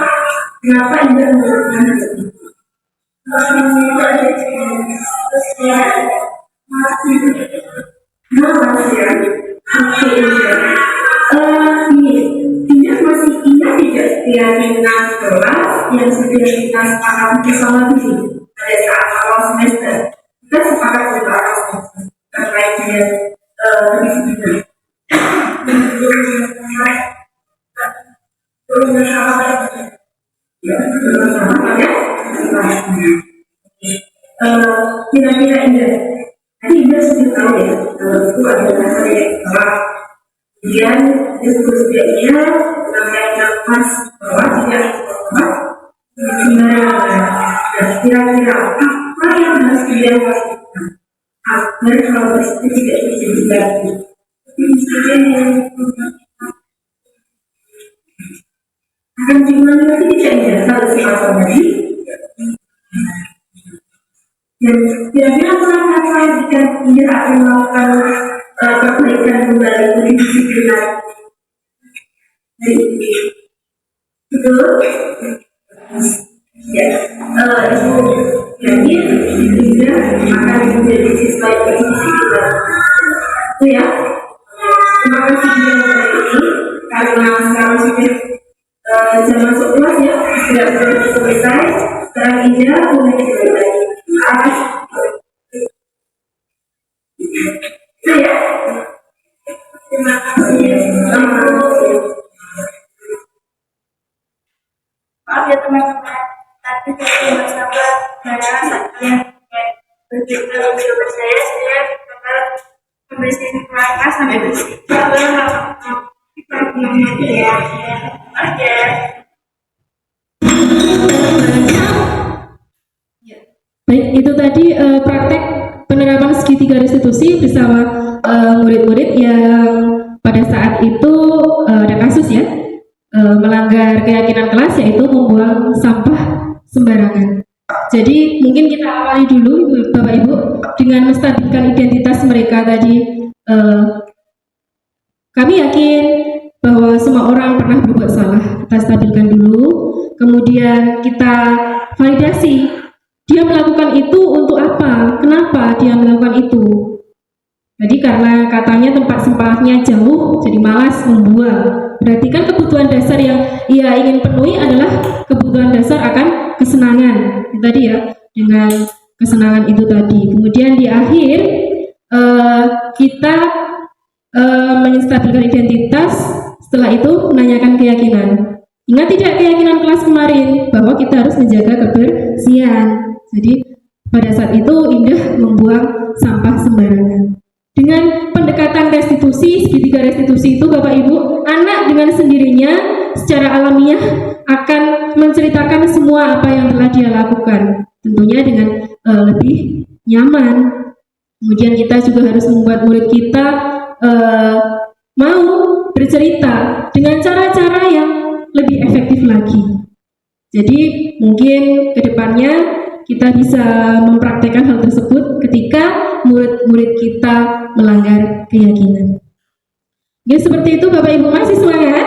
Speaker 7: kenapa Ida melakukan hal itu. Ida masih ingat tidak keyakinan kelas yang sudah kita sepakati bersama dulu pada saat awal semester. Kita sepakat pada awal semester terkait dengan kedisiplinan. Kira-kira Ida, tadi Ida sudah tahu ya, itu adalah hal yang salah. Kemudian seterusnya terkait nafas bahwa tidak tepat. Kira-kira apa yang harus dia lakukan agar hal tersebut tidak terjadi lagi? Akan gimana nanti tidak ada hal semacam tadi. Dan kira-kira apa jika dia akan melakukan perbaikan kembali dari disiplinan. Betul? Ya, itu jadi dia akan menjadi siswa yang disiplinan. Itu ya. Terima kasih ini karena sekarang sudah jam masuk kelas ya, sudah selesai. Sekarang Ida mulai lagi. Ya. Terima kasih. Maaf ya teman-teman, tadi saya bersama saya yang begitu mencoba saya bakal membersihin kelas sampai bersih. Kita ya. Oke.
Speaker 3: Baik, itu tadi praktek penerapan segitiga restitusi bersama murid-murid yang pada saat itu ada kasus ya, melanggar keyakinan kelas yaitu membuang sampah sembarangan. Jadi mungkin kita awali dulu Bapak Ibu dengan menstabilkan identitas mereka tadi. Kami yakin bahwa semua orang pernah berbuat salah. Kita stabilkan dulu, kemudian kita validasi. Dia melakukan itu untuk apa? Kenapa dia melakukan itu? Jadi karena katanya tempat sampahnya jauh, jadi malas membuang. Berarti kan kebutuhan dasar yang ia ingin penuhi adalah kebutuhan dasar akan kesenangan. Itu tadi ya, dengan kesenangan itu tadi. Kemudian di akhir kita menstabilkan identitas, setelah itu menanyakan keyakinan. Ingat tidak keyakinan kelas kemarin bahwa kita harus menjaga kebersihan. Jadi pada saat itu Indah membuang sampah sembarangan. Dengan pendekatan restitusi, segitiga restitusi itu Bapak Ibu, anak dengan sendirinya secara alamiah akan menceritakan semua apa yang telah dia lakukan. Tentunya dengan lebih nyaman. Kemudian kita juga harus membuat murid kita mau bercerita dengan cara-cara yang lebih efektif lagi. Jadi mungkin ke depannya kita bisa mempraktekkan hal tersebut ketika murid-murid kita melanggar keyakinan. Oke, seperti itu Bapak Ibu mahasiswa ya.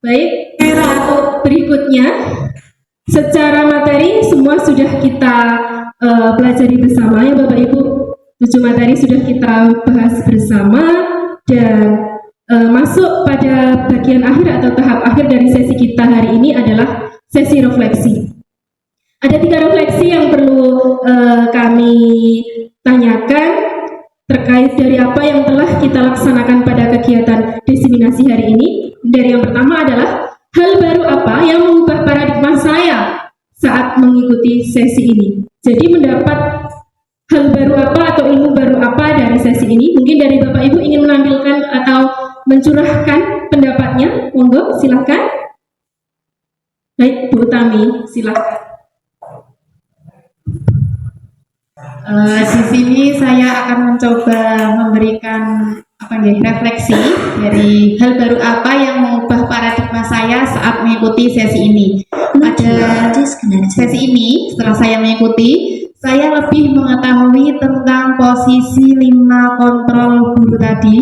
Speaker 3: Baik, untuk berikutnya secara materi semua sudah kita pelajari bersama ya Bapak Ibu. 7 materi sudah kita bahas bersama dan masuk pada bagian akhir atau tahap akhir dari sesi kita hari ini adalah sesi refleksi. Ada 3 refleksi yang perlu kami tanyakan terkait dari apa yang telah kita laksanakan pada kegiatan diseminasi hari ini. Dari yang pertama adalah hal baru apa yang mengubah paradigma saya saat mengikuti sesi ini. Jadi mendapat hal baru apa atau ilmu baru apa dari sesi ini? Mungkin dari Bapak Ibu ingin menampilkan atau mencurahkan pendapatnya, monggo silakan. Baik, Bu Utami, silakan.
Speaker 4: Di sini saya akan mencoba memberikan refleksi dari hal baru apa yang mengubah paradigma saya saat mengikuti sesi ini. Pada sesi ini, setelah saya mengikuti, saya lebih mengetahui tentang posisi 5 kontrol guru tadi,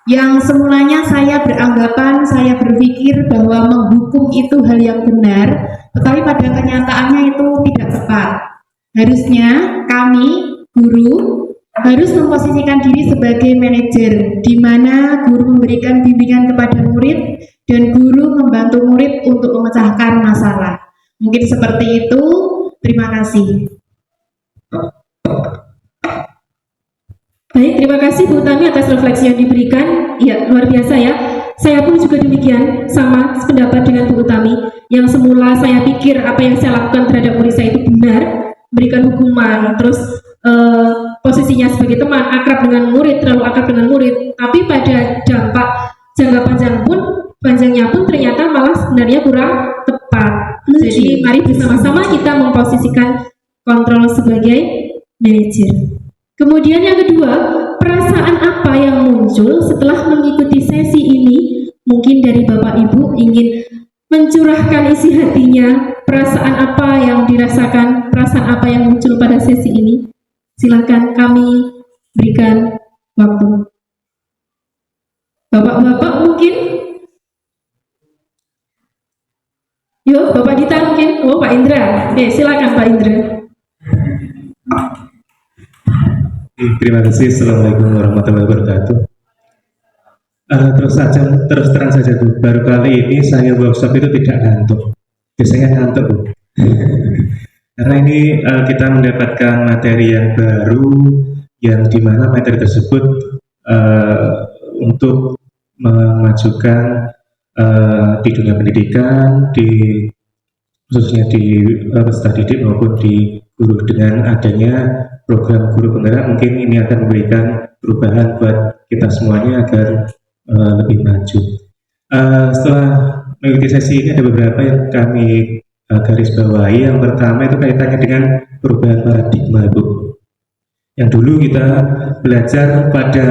Speaker 4: yang semulanya saya berpikir bahwa menghukum itu hal yang benar, tetapi pada kenyataannya itu tidak tepat. Harusnya kami, guru, harus memposisikan diri sebagai manajer, di mana guru memberikan bimbingan kepada murid dan guru membantu murid untuk memecahkan masalah. Mungkin seperti itu. Terima kasih.
Speaker 3: Baik, terima kasih Bu Utami atas refleksi yang diberikan. Ya, luar biasa ya. Saya pun juga demikian, sama sependapat dengan Bu Utami. Yang semula saya pikir apa yang saya lakukan terhadap murid saya itu benar, berikan hukuman, terus posisinya sebagai teman, akrab dengan murid, terlalu akrab dengan murid, tapi pada dampak jangka panjangnya pun ternyata malah sebenarnya kurang tepat. Jadi mari bersama-sama kita memposisikan kontrol sebagai manajer. Kemudian yang kedua, perasaan apa yang muncul setelah mengikuti sesi ini? Mungkin dari Bapak Ibu ingin mencurahkan isi hatinya, perasaan apa yang dirasakan, perasaan apa yang muncul pada sesi ini. Silakan kami berikan waktu. Bapak-bapak mungkin? Yuk, Bapak Dita mungkin? Oh, Pak Indra. Silakan Pak Indra.
Speaker 8: Terima kasih. Assalamualaikum warahmatullahi wabarakatuh. Terus terang saja Bu, baru kali ini saya workshop itu tidak ngantuk. Biasanya ngantuk Bu. Karena ini kita mendapatkan materi yang baru, yang dimana materi tersebut untuk memajukan di dunia pendidikan, khususnya di peserta didik maupun di guru. Dengan adanya program guru penggerak, mungkin ini akan memberikan perubahan buat kita semuanya agar lebih maju. Setelah mengikuti sesi ini ada beberapa yang kami garis bawahi. Yang pertama itu kaitannya dengan perubahan paradigma Bu. Yang dulu kita belajar pada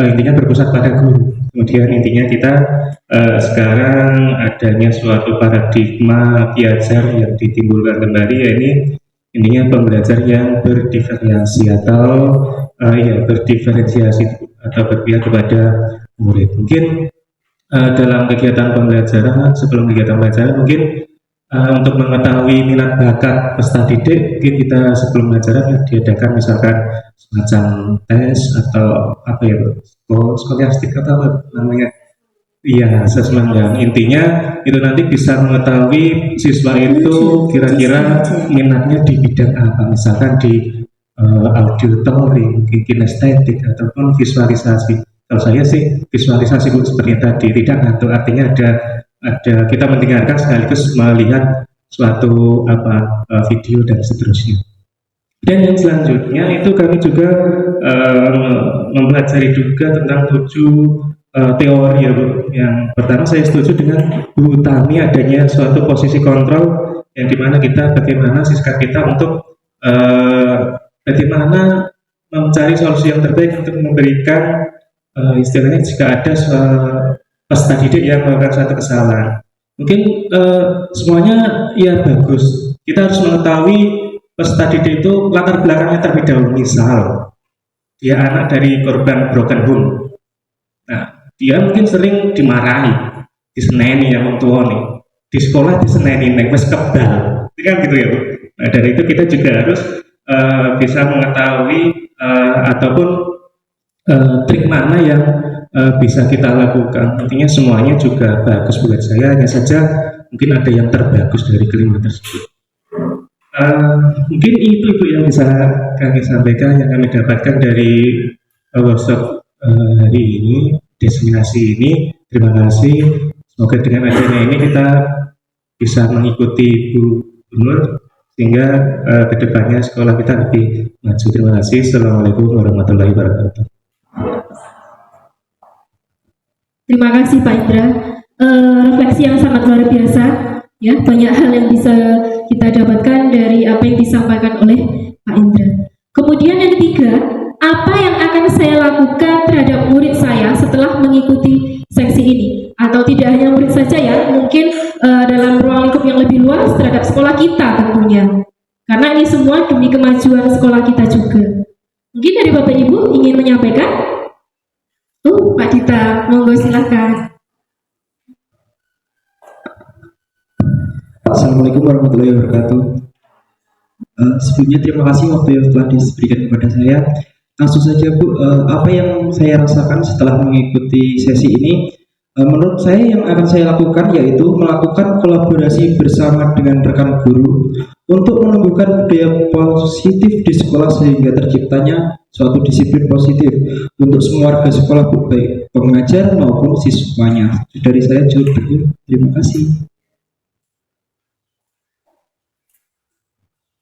Speaker 8: intinya berpusat pada guru, kemudian intinya kita sekarang adanya suatu paradigma belajar yang ditimbulkan kembali, yaitu intinya pembelajar yang berdiferensiasi atau berpihak kepada murid. Mungkin dalam kegiatan pembelajaran, sebelum kegiatan pembelajaran mungkin untuk mengetahui minat bakat peserta didik, mungkin kita sebelum pembelajaran diadakan misalkan semacam tes atau apa ya, skolastik atau apa namanya, iya, asesmen. Yang intinya itu nanti bisa mengetahui siswa itu kira-kira minatnya di bidang apa, misalkan di auditory, mungkin kinestetik ataupun visualisasi. Kalau saya sih visualisasi Bu, seperti tadi, tidak ngantuk, artinya ada kita mendengarkan sekaligus melihat suatu video dan seterusnya. Dan yang selanjutnya itu kami juga mempelajari juga tentang 7 teori ya Bu. Yang pertama saya setuju dengan Bu Utami, adanya suatu posisi kontrol yang dimana kita bagaimana sikap kita untuk bagaimana mencari solusi yang terbaik untuk memberikan istilahnya jika ada peserta didik yang melakukan suatu kesalahan. Mungkin semuanya ya bagus. Kita harus mengetahui peserta didik itu latar belakangnya terlebih dahulu. Misal dia anak dari korban broken home. Nah, dia mungkin sering dimarahi, diseneni yang orang tua nih. Di sekolah diseneni, wes kebal. Itu kan gitu ya, Bu. Nah, dari itu kita juga harus bisa mengetahui ataupun trik mana yang bisa kita lakukan. Intinya semuanya juga bagus buat saya, hanya saja mungkin ada yang terbagus dari kelima tersebut. Mungkin itu yang bisa kami sampaikan, yang kami dapatkan dari workshop hari ini, diseminasi ini. Terima kasih. Semoga dengan adanya ini kita bisa mengikuti Bu Gubernur sehingga kedepannya sekolah kita lebih maju. Terima kasih. Assalamualaikum warahmatullahi wabarakatuh.
Speaker 3: Terima kasih Pak Indra. Refleksi yang sangat luar biasa. Ya, banyak hal yang bisa kita dapatkan dari apa yang disampaikan oleh Pak Indra. Kemudian yang ketiga, apa yang akan saya lakukan terhadap murid saya setelah mengikuti seksi ini? Atau tidak hanya murid saja ya, mungkin dalam ruang lingkup yang lebih luas terhadap sekolah kita tentunya. Karena ini semua demi kemajuan sekolah kita juga. Mungkin dari Bapak Ibu ingin menyampaikan? Pak Dita, monggo silahkan.
Speaker 9: Assalamualaikum warahmatullahi wabarakatuh. Sebelumnya terima kasih waktu yang telah diberikan kepada saya. Langsung saja Bu, apa yang saya rasakan setelah mengikuti sesi ini, menurut saya yang akan saya lakukan yaitu melakukan kolaborasi bersama dengan rekan guru untuk menumbuhkan budaya positif di sekolah sehingga terciptanya suatu disiplin positif untuk semua warga sekolah, baik pengajar maupun siswanya. Dari saya cukup. Terima kasih.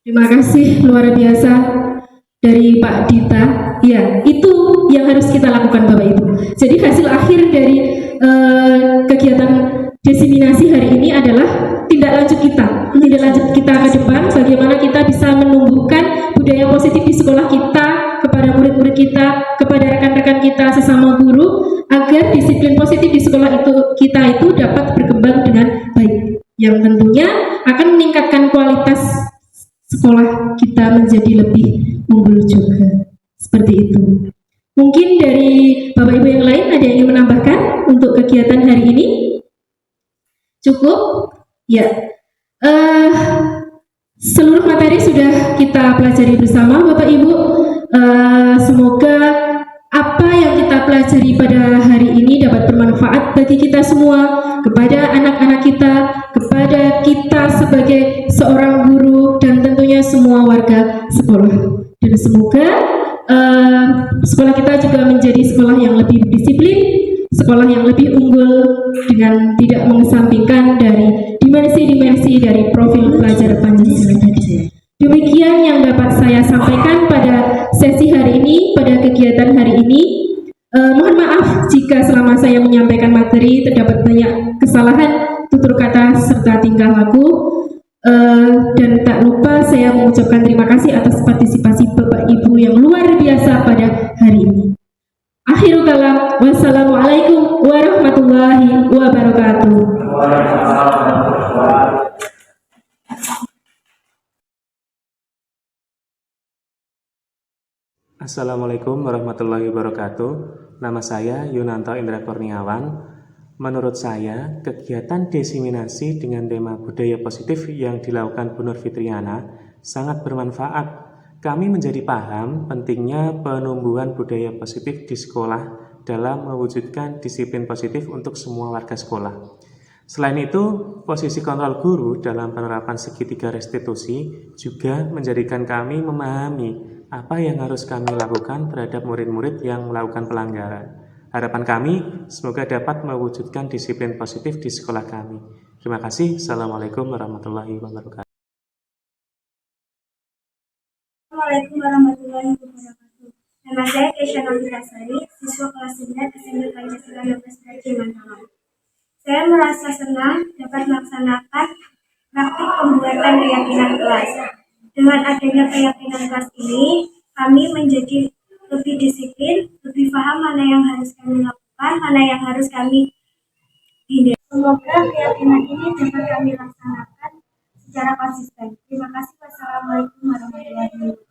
Speaker 3: Terima kasih luar biasa dari Pak Dita. Ya, itu yang harus kita lakukan Bapak Ibu. Jadi hasil akhir dari kegiatan diseminasi hari ini adalah tindak lanjut kita. Tindak lanjut kita ke depan, bagaimana kita bisa menumbuhkan budaya positif di sekolah kita, kepada murid-murid kita, kepada rekan-rekan kita sesama guru, agar disiplin positif di sekolah kita itu dapat berkembang dengan baik. Yang tentunya akan meningkatkan kualitas sekolah kita menjadi lebih unggul juga. Seperti itu. Mungkin dari Bapak Ibu yang lain ada yang ingin menambahkan untuk kegiatan hari ini? Cukup? Ya. Seluruh materi sudah kita pelajari bersama Bapak Ibu. Semoga apa yang kita pelajari pada hari ini dapat bermanfaat bagi kita semua, kepada anak-anak kita, kepada kita sebagai seorang guru, dan tentunya semua warga sekolah. Dan semoga sekolah kita juga menjadi sekolah yang lebih disiplin, sekolah yang lebih unggul dengan tidak mengesampingkan dari dimensi-dimensi dari profil pelajar Pancasila tadi. Demikian yang dapat saya sampaikan pada sesi hari ini, pada kegiatan hari ini. Mohon maaf jika selama saya menyampaikan materi terdapat banyak kesalahan, tutur kata, serta tingkah laku. Dan tak lupa saya mengucapkan terima kasih atas partisipasi Bapak Ibu yang luar biasa pada hari ini. Akhirul kalam, wassalamualaikum warahmatullahi wabarakatuh.
Speaker 10: Assalamualaikum warahmatullahi wabarakatuh. Nama saya Yunanto Indra Kurniawan. Menurut saya, kegiatan diseminasi dengan tema budaya positif yang dilakukan Bu Nur Fitriana sangat bermanfaat. Kami menjadi paham pentingnya penumbuhan budaya positif di sekolah dalam mewujudkan disiplin positif untuk semua warga sekolah. Selain itu, posisi kontrol guru dalam penerapan segitiga restitusi juga menjadikan kami memahami apa yang harus kami lakukan terhadap murid-murid yang melakukan pelanggaran. Harapan kami semoga dapat mewujudkan disiplin positif di sekolah kami. Terima kasih. Assalamualaikum warahmatullahi wabarakatuh.
Speaker 7: Assalamualaikum warahmatullahi wabarakatuh. Nama saya Kesha Nafirasari, siswa kelas 9 SMP Pancasila 16 Cimantaman. Saya merasa senang dapat melaksanakan praktik pembuatan keyakinan kelas. Dengan adanya keyakinan kelas ini, kami menjadi lebih disiplin, lebih paham mana yang harus kami lakukan, mana yang harus kami hindari. Semoga keyakinan ini dapat kami laksanakan secara konsisten. Terima kasih. Wassalamualaikum warahmatullahi wabarakatuh.